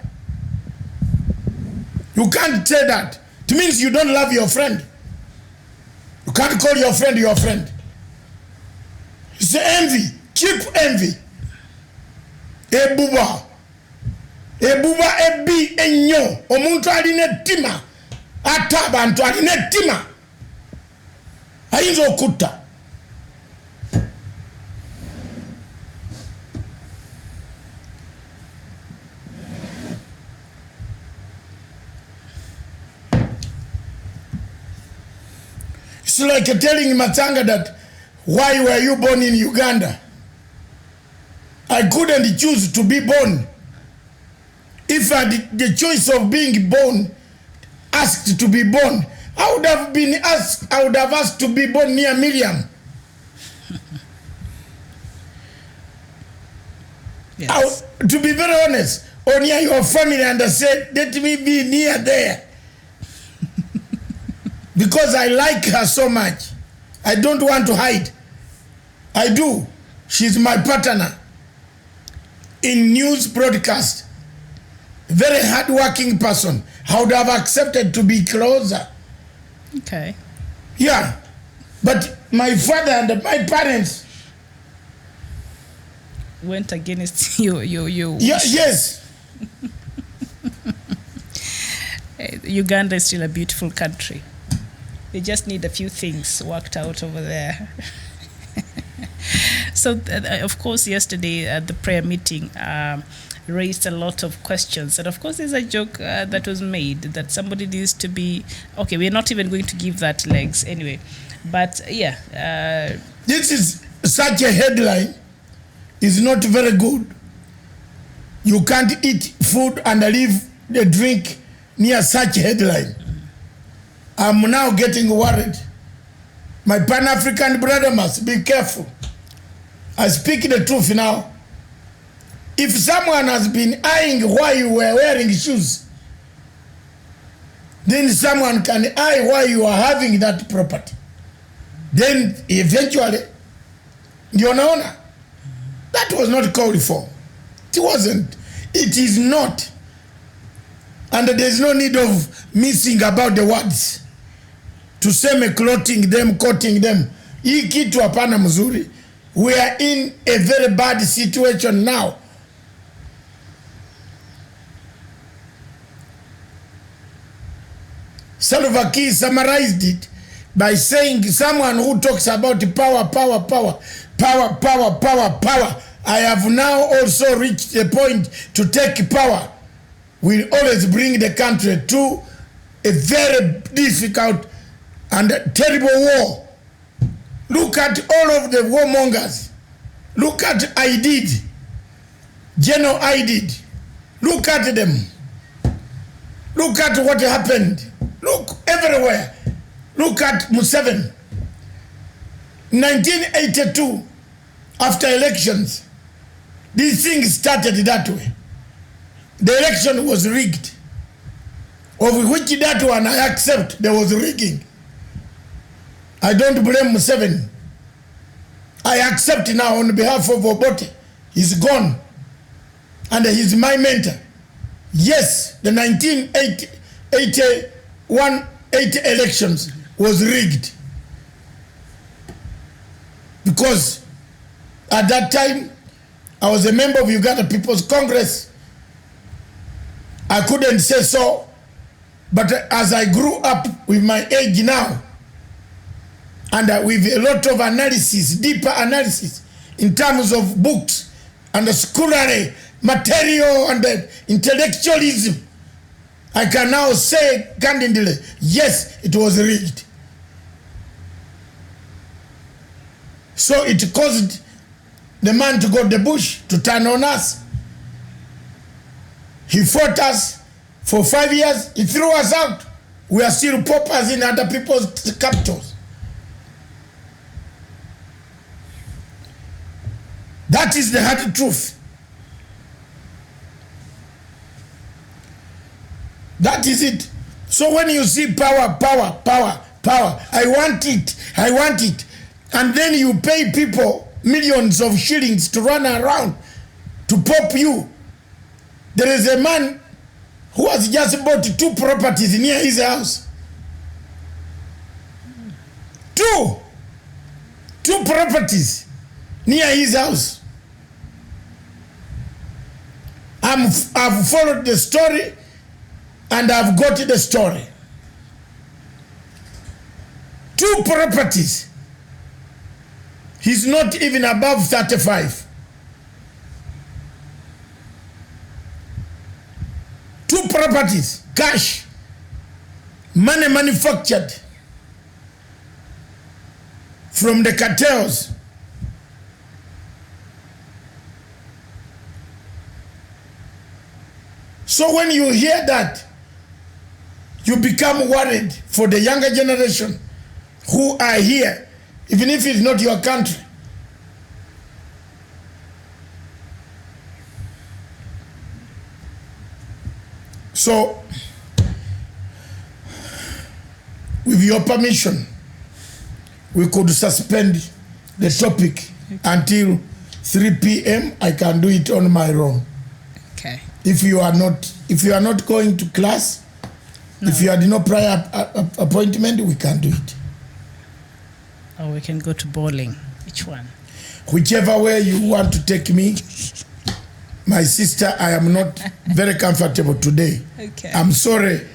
You can't say that. It means you don't love your friend. You can't call your friend your friend. It's envy, cheap envy. Ebuba. Ebuba ebi enyo. Omuntu aline tima. Ataba antu aline tima. Ayinzo okuta. It's like telling Matanga that, why were you born in Uganda? I couldn't choose to be born. If I had the choice of being born, asked to be born, I would have asked to be born near Miriam. Yes. To be very honest, or near your family, and I said, let me be near there. Because I like her so much. I don't want to hide. I do. She's my partner in news broadcast. Very hardworking person. I would have accepted to be closer. Okay. Yeah. But my father and my parents went against you. Yeah, yes. Uganda is still a beautiful country. They just need a few things worked out over there. So, of course, yesterday at the prayer meeting raised a lot of questions. And, of course, there's a joke that was made that somebody needs to be... Okay, we're not even going to give that legs anyway. But, yeah. This is such a headline. Is not very good. You can't eat food and leave the drink near such a headline. I'm now getting worried. My Pan-African brother must be careful. I speak the truth now. If someone has been eyeing why you were wearing shoes, then someone can eye why you are having that property. Then eventually, you know, that was not called for. It wasn't. It is not. And there's no need of missing about the words. To say me clothing them, coating them. Hii kitu hapana mzuri. We are in a very bad situation now. Salva Kiir summarized it by saying someone who talks about power, I have now also reached the point to take power. Will always bring the country to a very difficult and terrible war. Look at all of the warmongers. Look at IDID. General IDID. Look at them. Look at what happened. Look everywhere. Look at Museveni. 1982, after elections, these things started that way. The election was rigged. Of which that one I accept there was rigging. I don't blame Museveni. I accept now on behalf of Obote. He's gone. And he's my mentor. Yes, the 1980 elections was rigged. Because at that time, I was a member of Uganda People's Congress. I couldn't say so. But as I grew up with my age now, and with a lot of analysis, deeper analysis, in terms of books, and the scholarly material, and the intellectualism, I can now say candidly, yes, it was rigged. So it caused the man to go to the bush to turn on us. He fought us for 5 years. He threw us out. We are still paupers in other people's capitals. That is the hard truth. That is it. So when you see power, I want it, and then you pay people millions of shillings to run around to pop you. There is a man who has just bought 2 properties near his house. 2 properties near his house. I've followed the story and I've got the story. 2 properties. He's not even above 35. 2 properties, cash, money manufactured from the cartels. So when you hear that, you become worried for the younger generation who are here, even if it's not your country. So, with your permission, we could suspend the topic until 3 p.m. I can do it on my own. Okay. If you are not going to class, no. If you had no prior appointment, we can do it. Or we can go to bowling. Which one? Whichever way you want to take me. My sister, I am not very comfortable today. Okay. I'm sorry,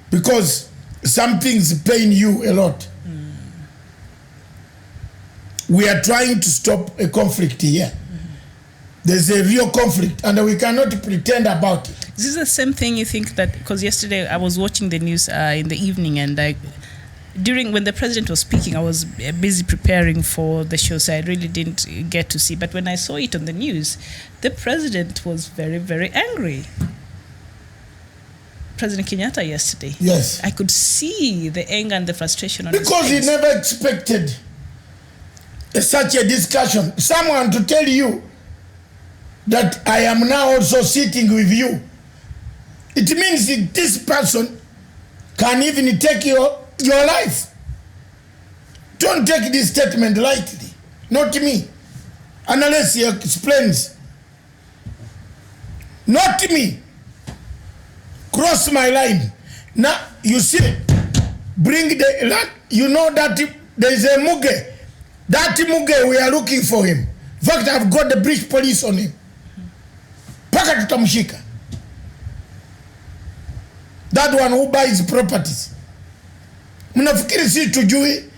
because some things pain you a lot. We are trying to stop a conflict here. There's a real conflict and we cannot pretend about it. This is the same thing you think that, because yesterday I was watching the news in the evening, and when the president was speaking, I was busy preparing for the show, so I really didn't get to see. But when I saw it on the news, the president was very, very angry. President Kenyatta yesterday. Yes. I could see the anger and the frustration on his because face. He never expected such a discussion. Someone to tell you that I am now also sitting with you. It means that this person can even take your life. Don't take this statement lightly. Not me. Unless he explains. Not me. Cross my line. Now, you see, bring the land. You know that there is a Muge. That Muge, we are looking for him. In fact, I've got the British police on him. Paka tutamshika. That one who buys properties. Mnafikiri si tujui.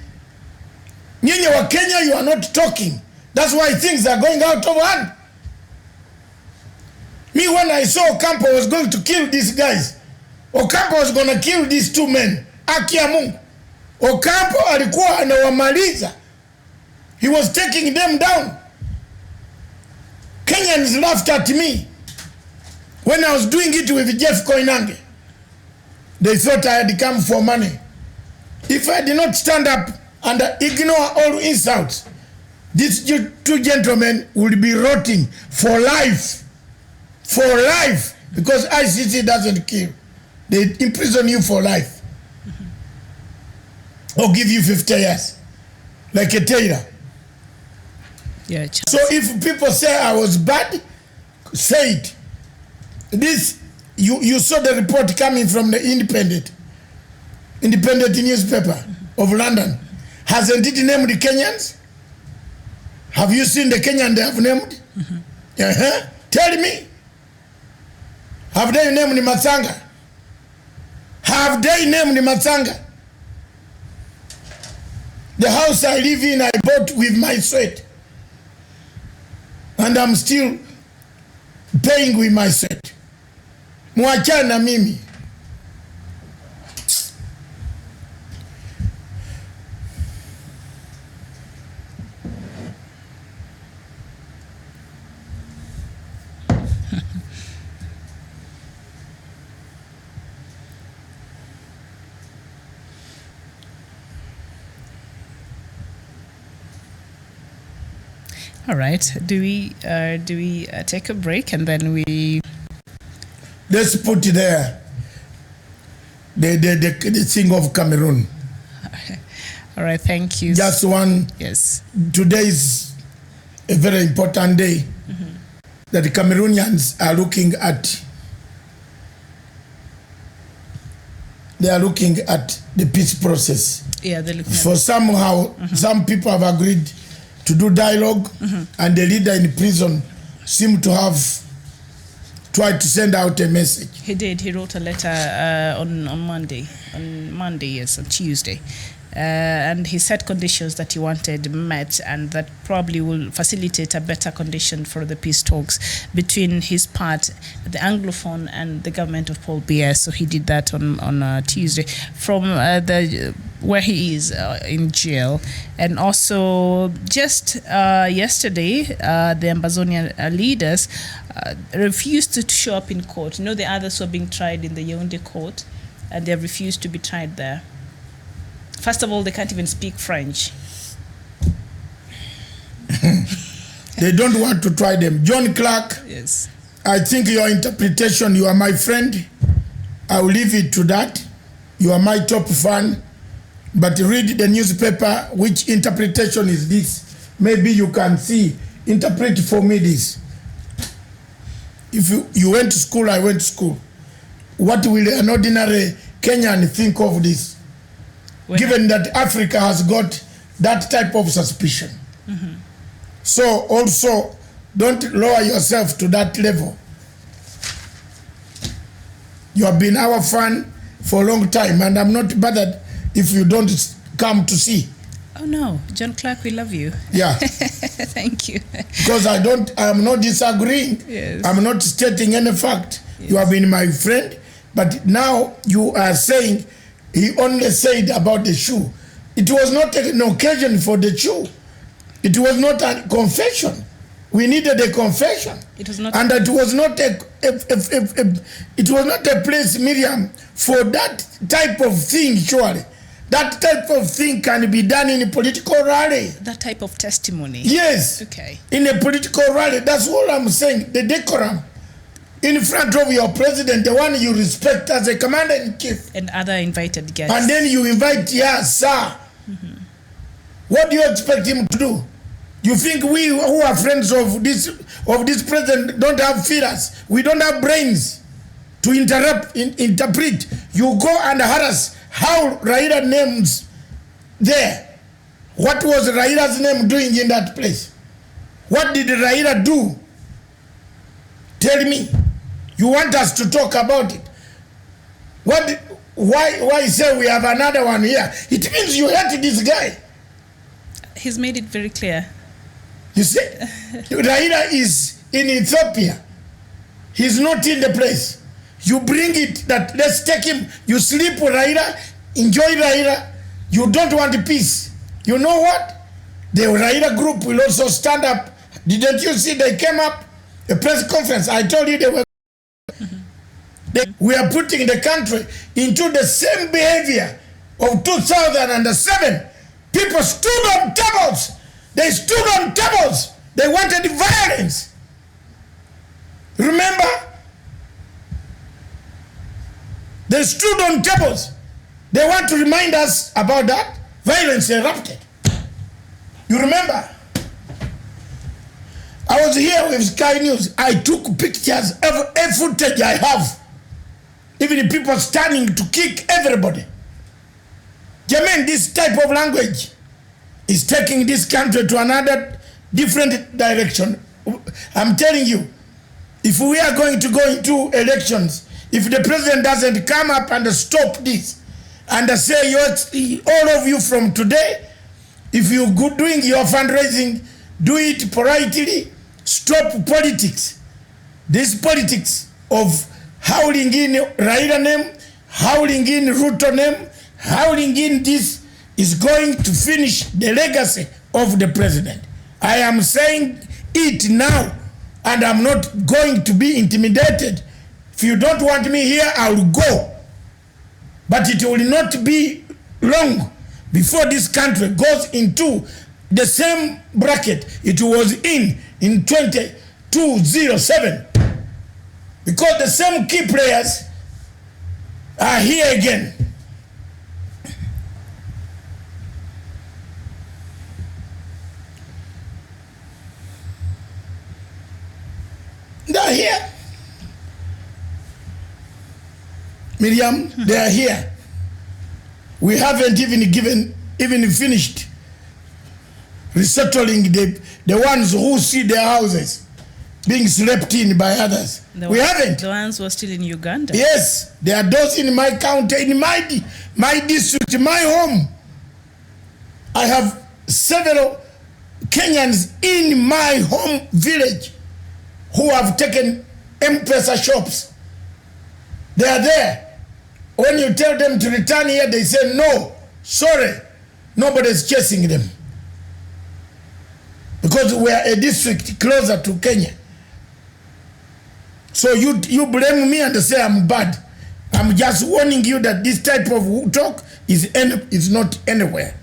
Nyinyi wa Kenya, you are not talking. That's why things are going out of hand. Me, when I saw Ocampo was going to kill these guys, Ocampo was going to kill these 2 men. Haki ya Mungu. Ocampo alikuwa anawamaliza. He was taking them down. Kenyans laughed at me when I was doing it with Jeff Koinange. They thought I had come for money. If I did not stand up and ignore all insults, these 2 gentlemen would be rotting for life. For life. Because ICC doesn't kill. They imprison you for life. Or give you 50 years. Like a tailor. Yeah, so if people say I was bad, say it. This, you saw the report coming from the Independent newspaper of London. Hasn't it named the Kenyans? Have you seen the Kenyan they have named? Tell me. Have they named the Matsanga? Have they named the Matsanga? The house I live in, I bought with my sweat. And I'm still paying with my sweat. Mwachana mimi. All right. Do we take a break and then we? Let's put it there. the thing of Cameroon. All right, thank you. Just one. Yes. Today is a very important day that the Cameroonians are looking at. They are looking at the peace process. Yeah, they're looking For somehow, some people have agreed to do dialogue, and the leader in prison seemed to have tried to send out a message. He did. He wrote a letter on Monday. On Monday, yes, on Tuesday. And he set conditions that he wanted met, and that probably will facilitate a better condition for the peace talks between his part, the Anglophone, and the government of Paul Biya. So he did that on Tuesday from where he is in jail. And also just yesterday, the Ambazonian leaders refused to show up in court. You know, the others were being tried in the Yaoundé court, and they have refused to be tried there. First of all, they can't even speak French. They don't want to try them. John Clark, yes. I think your interpretation, you are my friend. I will leave it to that. You are my top fan. But read the newspaper. Which interpretation is this? Maybe you can see. Interpret for me this. If you went to school, I went to school. What will an ordinary Kenyan think of this? Given that Africa has got that type of suspicion. So also, don't lower yourself to that level. You have been our fan for a long time, and I'm not bothered if you don't come to see. Oh no, John Clark, we love you. Yeah. Thank you. Because I'm not disagreeing. Yes. I'm not stating any fact. Yes. You have been my friend, but now you are saying he only said about the shoe. It was not an occasion for the shoe. It was not a confession. We needed a confession. It was not, and it was not it was not a place, Miriam, for that type of thing. Surely, that type of thing can be done in a political rally. That type of testimony. Yes. Okay. In a political rally, that's all I'm saying. The decorum. In front of your president, the one you respect as a commander-in-chief. And other invited guests. And then you invite, yeah, sir. What do you expect him to do? You think we who are friends of this president don't have feelers? We don't have brains to interpret. You go and harass how Raila names there. What was Raila's name doing in that place? What did Raila do? Tell me. You want us to talk about it. Why say we have another one here? It means you hate this guy. He's made it very clear. You see, Raila is in Ethiopia. He's not in the place. You bring it that let's take him. You sleep with Raila, enjoy Raila. You don't want peace. You know what? The Raila group will also stand up. Didn't you see they came up? A press conference. I told you they were. We are putting the country into the same behavior of 2007. People stood on tables. They stood on tables. They wanted violence. Remember? They stood on tables. They want to remind us about that. Violence erupted. You remember? I was here with Sky News. I took pictures of every footage I have. Even the people standing to kick everybody. Jermaine, this type of language is taking this country to another different direction. I'm telling you, if we are going to go into elections, if the president doesn't come up and stop this and say, all of you from today, if you're doing your fundraising, do it politely, stop politics. This politics of howling in Raila name, howling in Ruto name, howling in this is going to finish the legacy of the president. I am saying it now, and I'm not going to be intimidated. If you don't want me here, I'll go. But it will not be long before this country goes into the same bracket it was in 2207. Because the same key players are here again. They are here. Miriam, they are here. We haven't even finished resettling the ones who see their houses being slept in by others. We haven't. The ones who are still in Uganda. Yes, there are those in my county, in my district, my home. I have several Kenyans in my home village who have taken M-Pesa shops. They are there. When you tell them to return here, they say, no, sorry, nobody's chasing them. Because we are a district closer to Kenya. So you blame me and say I'm bad. I'm just warning you that this type of talk is not anywhere.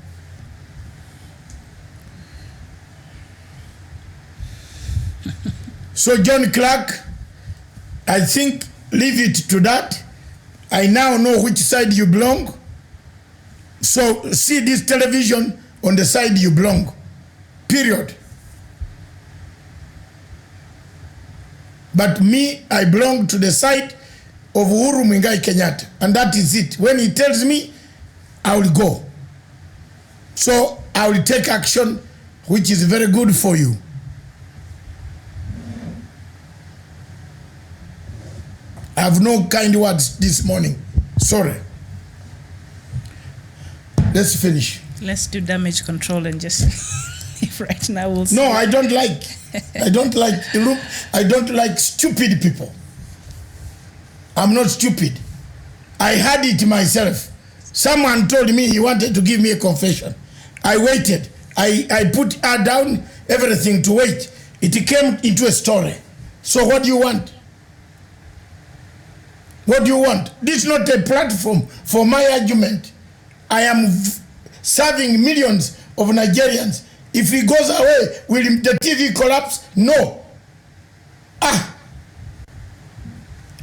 So John Clark, I think leave it to that. I now know which side you belong. So see this television on the side you belong. Period. But me, I belong to the side of Uhuru Muigai Kenyatta. And that is it. When he tells me, I will go. So I will take action, which is very good for you. I have no kind words this morning. Sorry. Let's finish. Let's do damage control and just right now we'll see. No, I don't like. I don't like stupid people. I'm not stupid. I had it myself. Someone told me he wanted to give me a confession. I waited. I put her down, everything to wait. It came into a story. So what do you want? What do you want? This is not a platform for my argument. I am serving millions of Nigerians. If he goes away, will the TV collapse? No.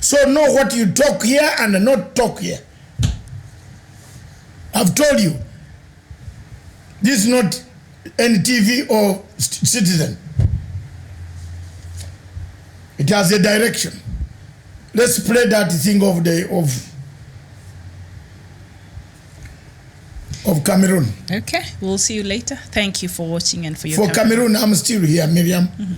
So know what you talk here and not talk here. I've told you. This is not NTV or Citizen. It has a direction. Let's play that thing of Cameroon. Okay, we'll see you later. Thank you for watching and for your For Cameroon, I'm still here, Miriam. Mm-hmm.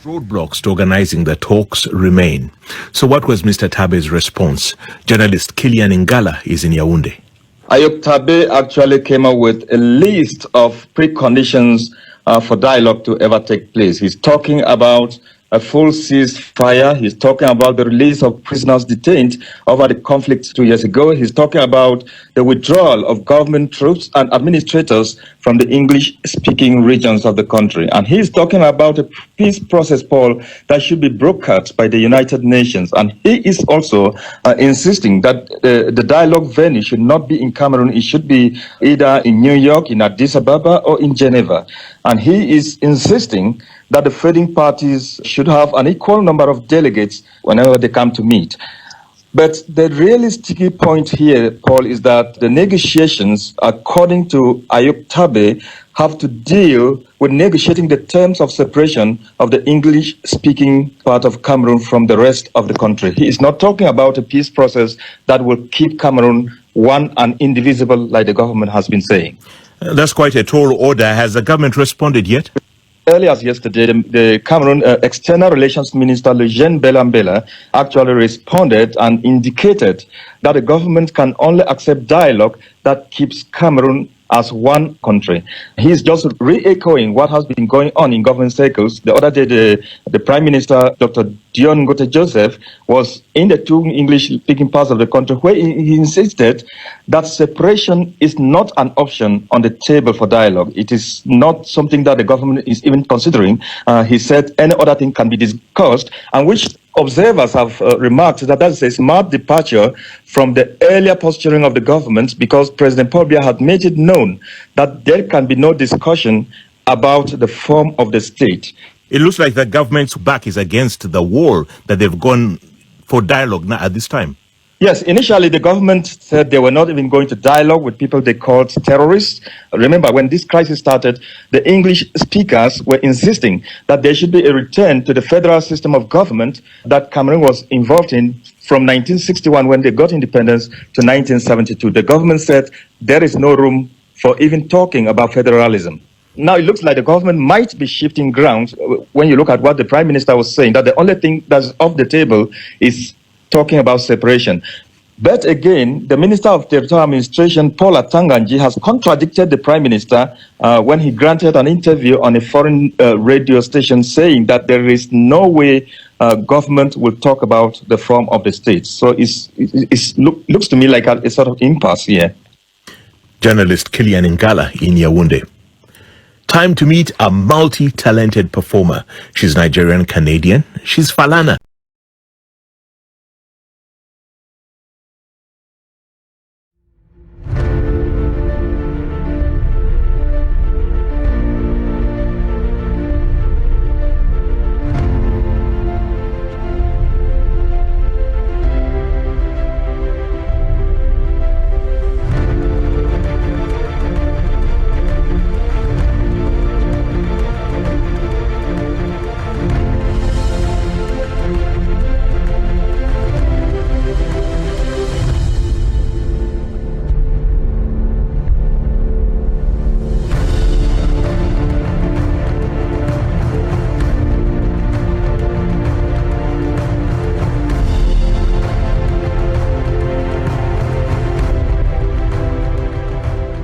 Roadblocks to organizing the talks remain. So what was Mr. Tabe's response? Journalist Kilian Ngala is in Yaoundé. Ayub Tabe actually came up with a list of preconditions for dialogue to ever take place. He's talking about a full ceasefire. He's talking about the release of prisoners detained over the conflict 2 years ago. He's talking about the withdrawal of government troops and administrators from the English-speaking regions of the country. And he's talking about a peace process, Paul, that should be brokered by the United Nations. And he is also insisting that the dialogue venue should not be in Cameroon. It should be either in New York, in Addis Ababa, or in Geneva. And he is insisting that the feding parties should have an equal number of delegates whenever they come to meet. But the really sticky point here, Paul, is that the negotiations, according to Ayub Tabe, have to deal with negotiating the terms of separation of the English-speaking part of Cameroon from the rest of the country. He is not talking about a peace process that will keep Cameroon one and indivisible, like the government has been saying. That's quite a tall order. Has the government responded yet? Earlier yesterday, the Cameroon External Relations Minister, Lejeune Belambela, actually responded and indicated that the government can only accept dialogue that keeps Cameroon as one country. He's just re-echoing what has been going on in government circles. The other day, the Prime Minister, Dr. Dion Ngote Joseph, was in the two English-speaking parts of the country where he insisted that separation is not an option on the table for dialogue. It is not something that the government is even considering. He said any other thing can be discussed, and which observers have remarked that that is a smart departure from the earlier posturing of the government, because President Paul Biya had made it known that there can be no discussion about the form of the state. it looks like the government's back is against the wall, that they've gone for dialogue now at this time. Yes, initially the government said they were not even going to dialogue with people they called terrorists. Remember, when this crisis started, the English speakers were insisting that there should be a return to the federal system of government that Cameroon was involved in from 1961 when they got independence to 1972. The government said there is no room for even talking about federalism. Now it looks like the government might be shifting ground when you look at what the Prime Minister was saying, that the only thing that's off the table is talking about separation. But again, the Minister of Territorial Administration, Paul Atanganji, has contradicted the Prime Minister when he granted an interview on a foreign radio station saying that there is no way government will talk about the form of the state. So it looks to me like a sort of impasse here. Journalist Kilian Ngala in Yaoundé. Time to meet a multi-talented performer. She's Nigerian-Canadian. She's Falana.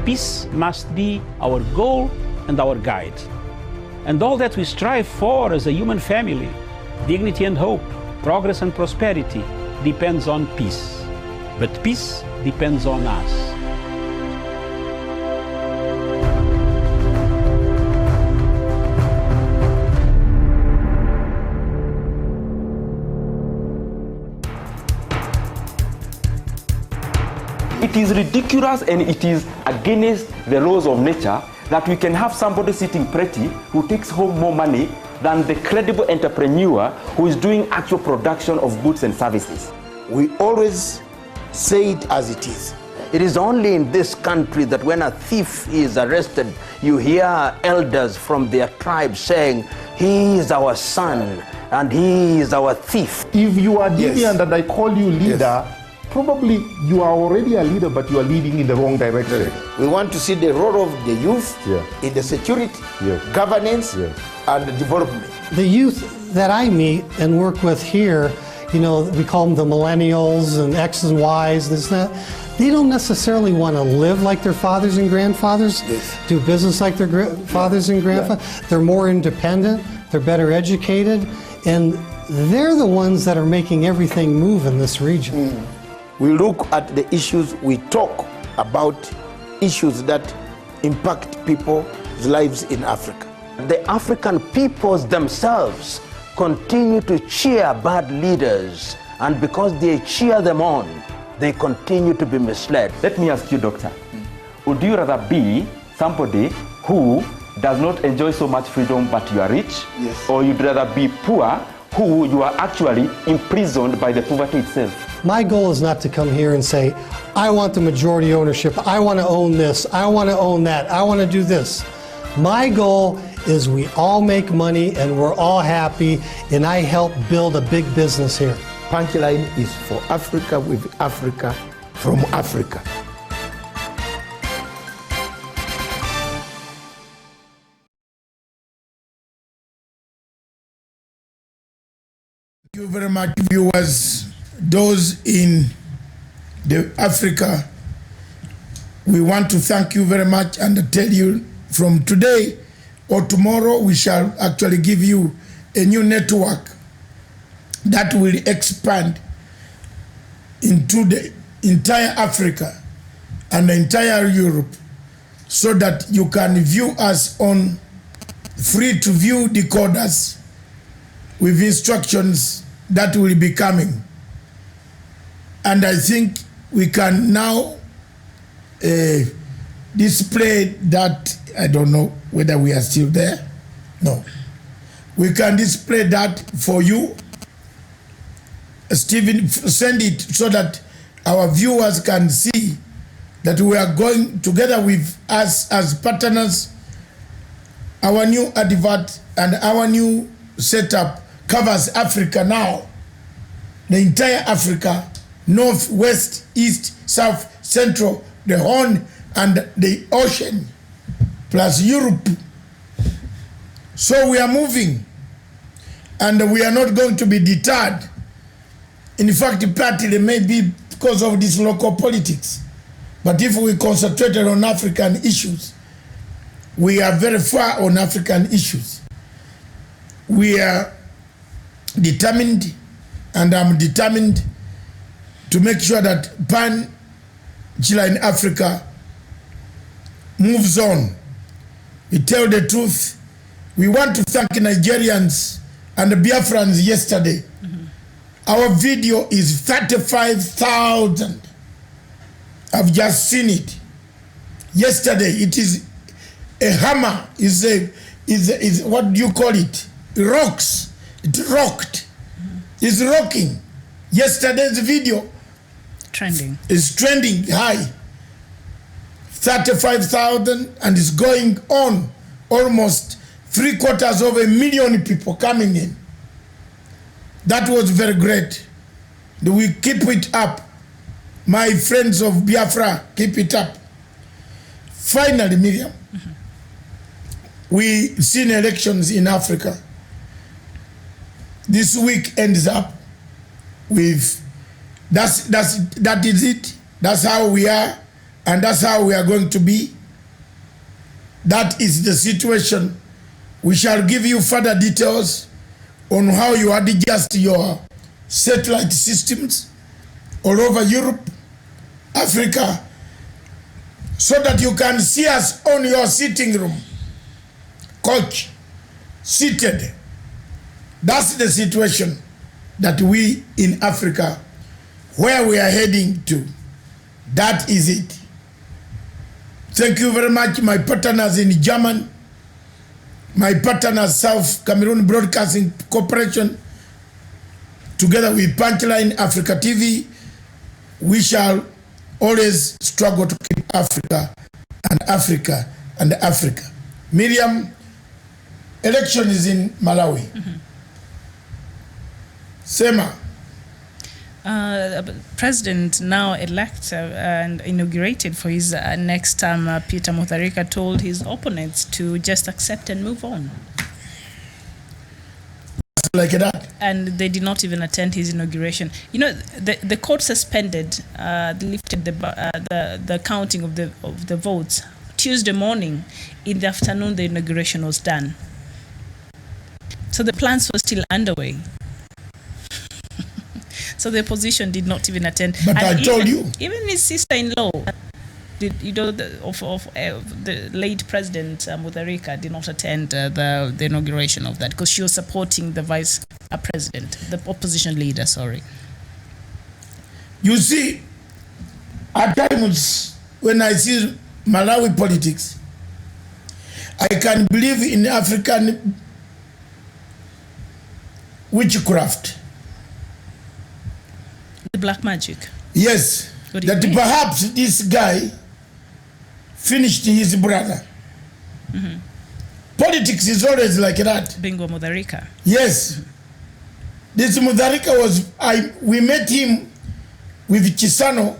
Peace must be our goal and our guide. And all that we strive for as a human family, dignity and hope, progress and prosperity, depends on peace. But peace depends on us. It is ridiculous and it is against the laws of nature that we can have somebody sitting pretty who takes home more money than the credible entrepreneur who is doing actual production of goods and services. We always say it as it is. It is only in this country that when a thief is arrested, you hear elders from their tribe saying, he is our son and he is our thief. If you are deviant and I call you leader, probably you are already a leader, but you are leading in the wrong direction. We want to see the role of the youth in the security, governance, and development. The youth that I meet and work with here, you know, we call them the millennials and X's and Y's, this and that. They don't necessarily want to live like their fathers and grandfathers, do business like their fathers and grandfathers. They're more independent, they're better educated, and they're the ones that are making everything move in this region. We look at the issues, we talk about issues that impact people's lives in Africa. The African peoples themselves continue to cheer bad leaders, and because they cheer them on, they continue to be misled. Let me ask you, Doctor, would you rather be somebody who does not enjoy so much freedom but you are rich? Or you'd rather be poor who you are actually imprisoned by the poverty itself? My goal is not to come here and say, I want the majority ownership, I want to own this, I want to own that, I want to do this. My goal is we all make money and we're all happy, and I help build a big business here. Punchline is for Africa, with Africa, from Africa. Thank you very much, viewers. Those in the Africa, we want to thank you very much and tell you from today or tomorrow we shall actually give you a new network that will expand into the entire Africa and the entire Europe, so that you can view us on free to view decoders with instructions that will be coming. And I think we can now display that. I don't know whether we are still there. No. We can display that for you. Stephen, send it so that our viewers can see that we are going together with us as partners. Our new advert and our new setup covers Africa now. The entire Africa, north, west, east, south, central, the Horn and the ocean, plus Europe. So we are moving, and we are not going to be deterred. In fact, partly may be because of this local politics. But if we concentrated on African issues, we are very far on African issues. We are determined, and I'm determined to make sure that Pan-Chila in Africa moves on. We tell the truth. We want to thank Nigerians and the Biafrans yesterday. Our video is 35,000. I've just seen it. Yesterday, it is a hammer. Is what do you call it? It rocks. It rocked. It's rocking. Yesterday's video is trending high. 35,000, and it's going on. Almost 750,000 people coming in. That was very great. We keep it up. My friends of Biafra, keep it up. Finally, Miriam, we seen elections in Africa. This week ends up with that is it. That's how we are, and that's how we are going to be. That is the situation. We shall give you further details on how you adjust your satellite systems all over Europe, Africa, so that you can see us on your sitting room, couch, seated. That's the situation that we in Africa, where we are heading to. That is it. Thank you very much, my partners in Germany, my partners South Cameroon Broadcasting Corporation, together with Punchline Africa TV. We shall always struggle to keep Africa and Africa and Africa. Miriam, election is in Malawi. Sema. President now elect and inaugurated for his next term, Peter Mutharika told his opponents to just accept and move on. Like that. And they did not even attend his inauguration. You know, the court suspended, lifted the counting of the votes. Tuesday morning, in the afternoon, the inauguration was done. So the plans were still underway. So the opposition did not even attend. But I told you. Even his sister-in-law, the late President Mutharika did not attend the inauguration of that because she was supporting the vice president, the opposition leader, sorry. You see, at times when I see Malawi politics, I can believe in African witchcraft. The black magic. Yes, that perhaps this guy finished his brother. Politics is always like that. Bingo Mutharika. Yes. This Mutharika was, we met him with Chisano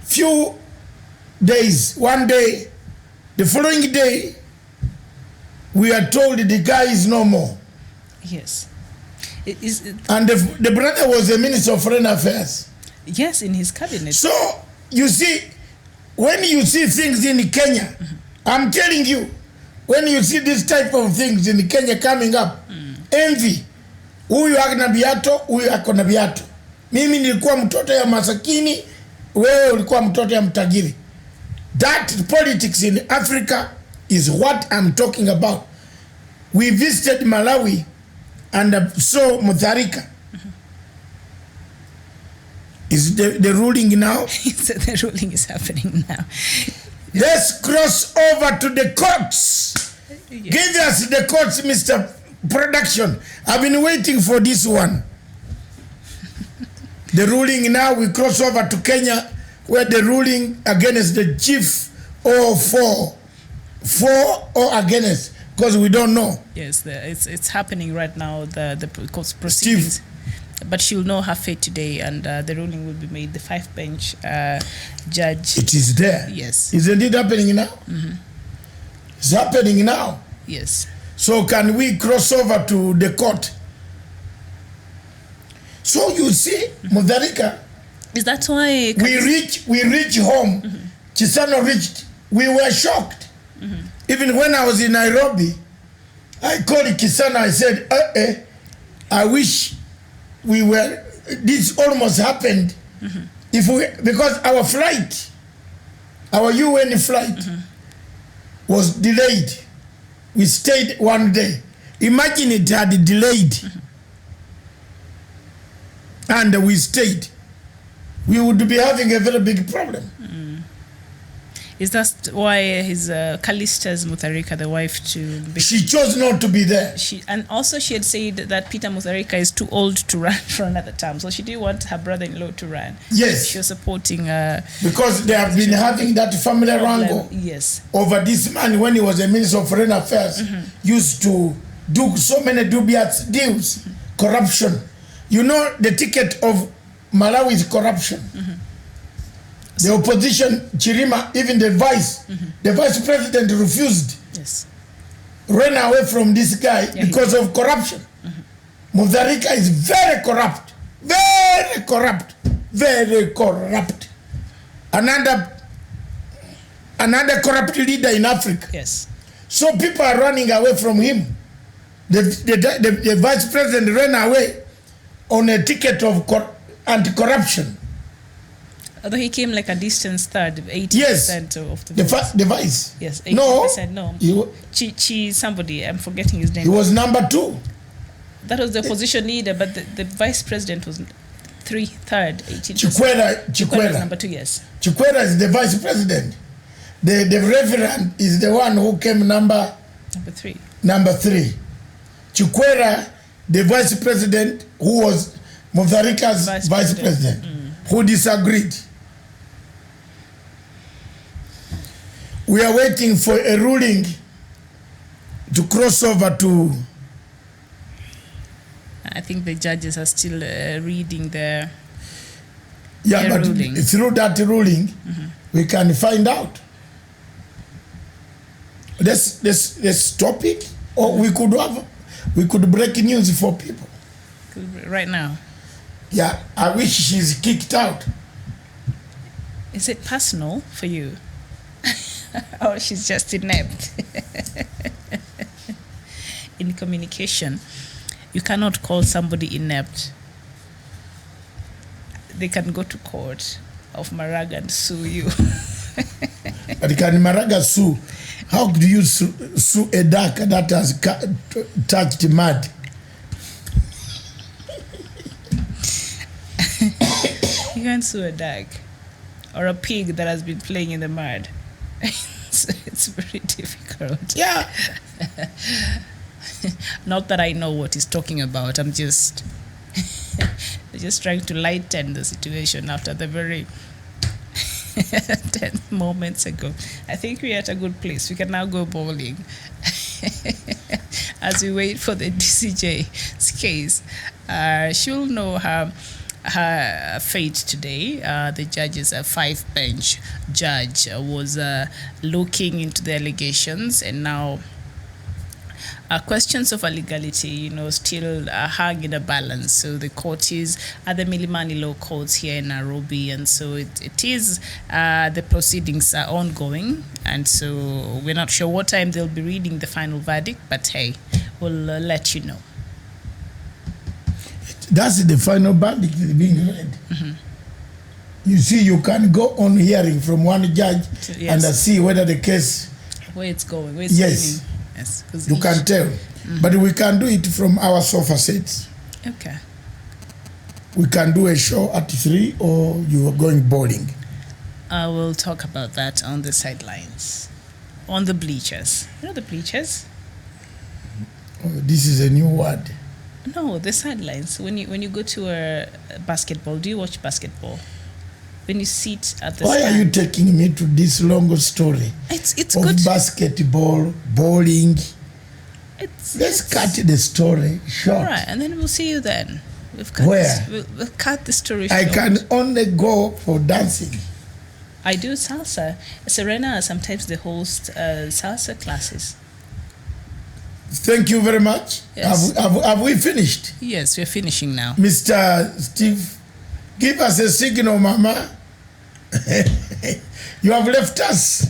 few days, one day. The following day, we are told the guy is no more. Yes. And the brother was the Minister of Foreign Affairs. Yes, in his cabinet. So, you see, when you see things in Kenya, I'm telling you, when you see this type of things in Kenya coming up, envy, huyu akona viato, huyu akona viato. Mimi nilikuwa mtoto ya masakini, wewe ulikuwa mtoto ya mtajiri. That politics in Africa is what I'm talking about. We visited Malawi and saw Mutharika. Is the ruling now? The ruling is happening now. Let's cross over to the courts. Give us the courts, Mr. production. I've been waiting for this one. The ruling now, we cross over to Kenya, where the ruling against the chief or for or against, because we don't know. Yes, it's happening right now, the court proceedings. But she'll know her fate today, and the ruling will be made. The 5-bench judge. It is there. Yes. Isn't it happening now? Mm-hmm. It's happening now. Yes. So can we cross over to the court? So you see, Mutharika. Is that why we reach home? Mm-hmm. Chisano reached. We were shocked. Mm-hmm. Even when I was in Nairobi, I called Kisana. I said, I wish we were. This almost happened. Mm-hmm. Because our flight, our UN flight, was delayed. We stayed one day. Imagine it had delayed. And we stayed. We would be having a very big problem. Is that why his Callista's Mutharika, the wife, she chose not to be there. And also she had said that Peter Mutharika is too old to run for another term, so she didn't want her brother-in-law to run. Yes, she was supporting. Because they have been having that family wrangle. Yes. Over this man, when he was a minister of foreign affairs, used to do so many dubious deals, corruption. You know, the ticket of Malawi is corruption. The opposition, Chirima, even the vice president refused. Yes. Ran away from this guy because of corruption. Mutharika is very corrupt. Very corrupt. Very corrupt. Another corrupt leader in Africa. Yes. So people are running away from him. The vice president ran away on a ticket of anti-corruption. Although he came like a distant third, 80% yes. of the votes. The vice. Yes, 80%. No. Somebody, I'm forgetting his name. He was number 2. That was the opposition leader, but the vice president was third, 18%. Chikwera was number 2, yes. Chikwera is the vice president. The reverend is the one who came number 3. Number 3. Chikwera, the vice president, who was Mutharika's vice president. Who disagreed. We are waiting for a ruling to cross over to. I think the judges are still reading their ruling. Through that ruling, we can find out. Let's stop it, or we could break news for people. Right now. Yeah, I wish she's kicked out. Is it personal for you? Or she's just inept? In communication, you cannot call somebody inept. They can go to court of Maraga and sue you. But can Maraga sue? How do you sue a duck that has touched mud? You can't sue a duck or a pig that has been playing in the mud. It's very difficult. Yeah. Not that I know what he's talking about. I'm just trying to lighten the situation after the very 10 moments ago. I think we're at a good place. We can now go bowling. As we wait for the DCJ's case, she'll know her fate today. The judge's 5-bench judge was looking into the allegations, and now questions of legality, still hang in a balance. So the court is at the Milimani Law Courts here in Nairobi, and so it is the proceedings are ongoing, and so we're not sure what time they'll be reading the final verdict, but hey, we'll let you know. That's the final verdict being read. You see, you can go on hearing from one judge and see whether the case... Where it's going, yes. Yes. You can tell. But we can do it from our sofa sets. Okay. We can do a show at 3, or you are going bowling. I will talk about that on the sidelines. On the bleachers. You know the bleachers? This is a new word. No, the sidelines. When you go to a basketball, do you watch basketball? When you sit at the Why stand, are you taking me to this long story? It's of good. Basketball, bowling. Let's cut the story short. All right, and then we'll see you then. Where? We'll cut the story short. I can only go for dancing. I do salsa. Serena sometimes they host salsa classes. Thank you very much. Yes. Have we finished? Yes, we're finishing now. Mr. Steve, give us a signal, Mama. You have left us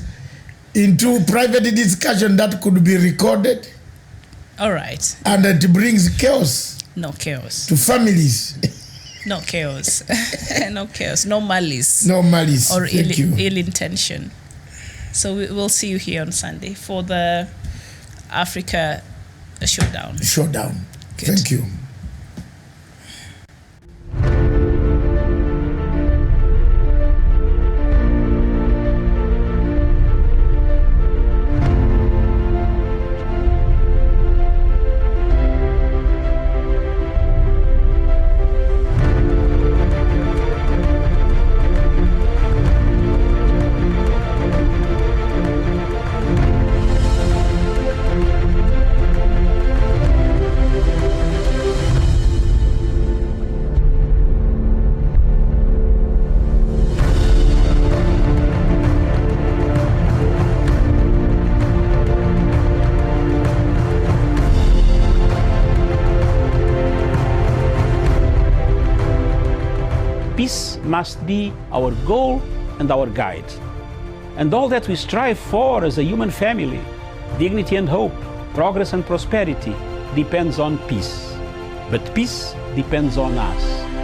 into private discussion that could be recorded. All right. And it brings chaos. No chaos. To families. No chaos. No chaos. No malice. No malice. Or Thank you. ill intention. So we'll see you here on Sunday for the Africa Showdown. Showdown. Good. Thank you. Peace must be our goal and our guide. And all that we strive for as a human family, dignity and hope, progress and prosperity, depends on peace. But peace depends on us.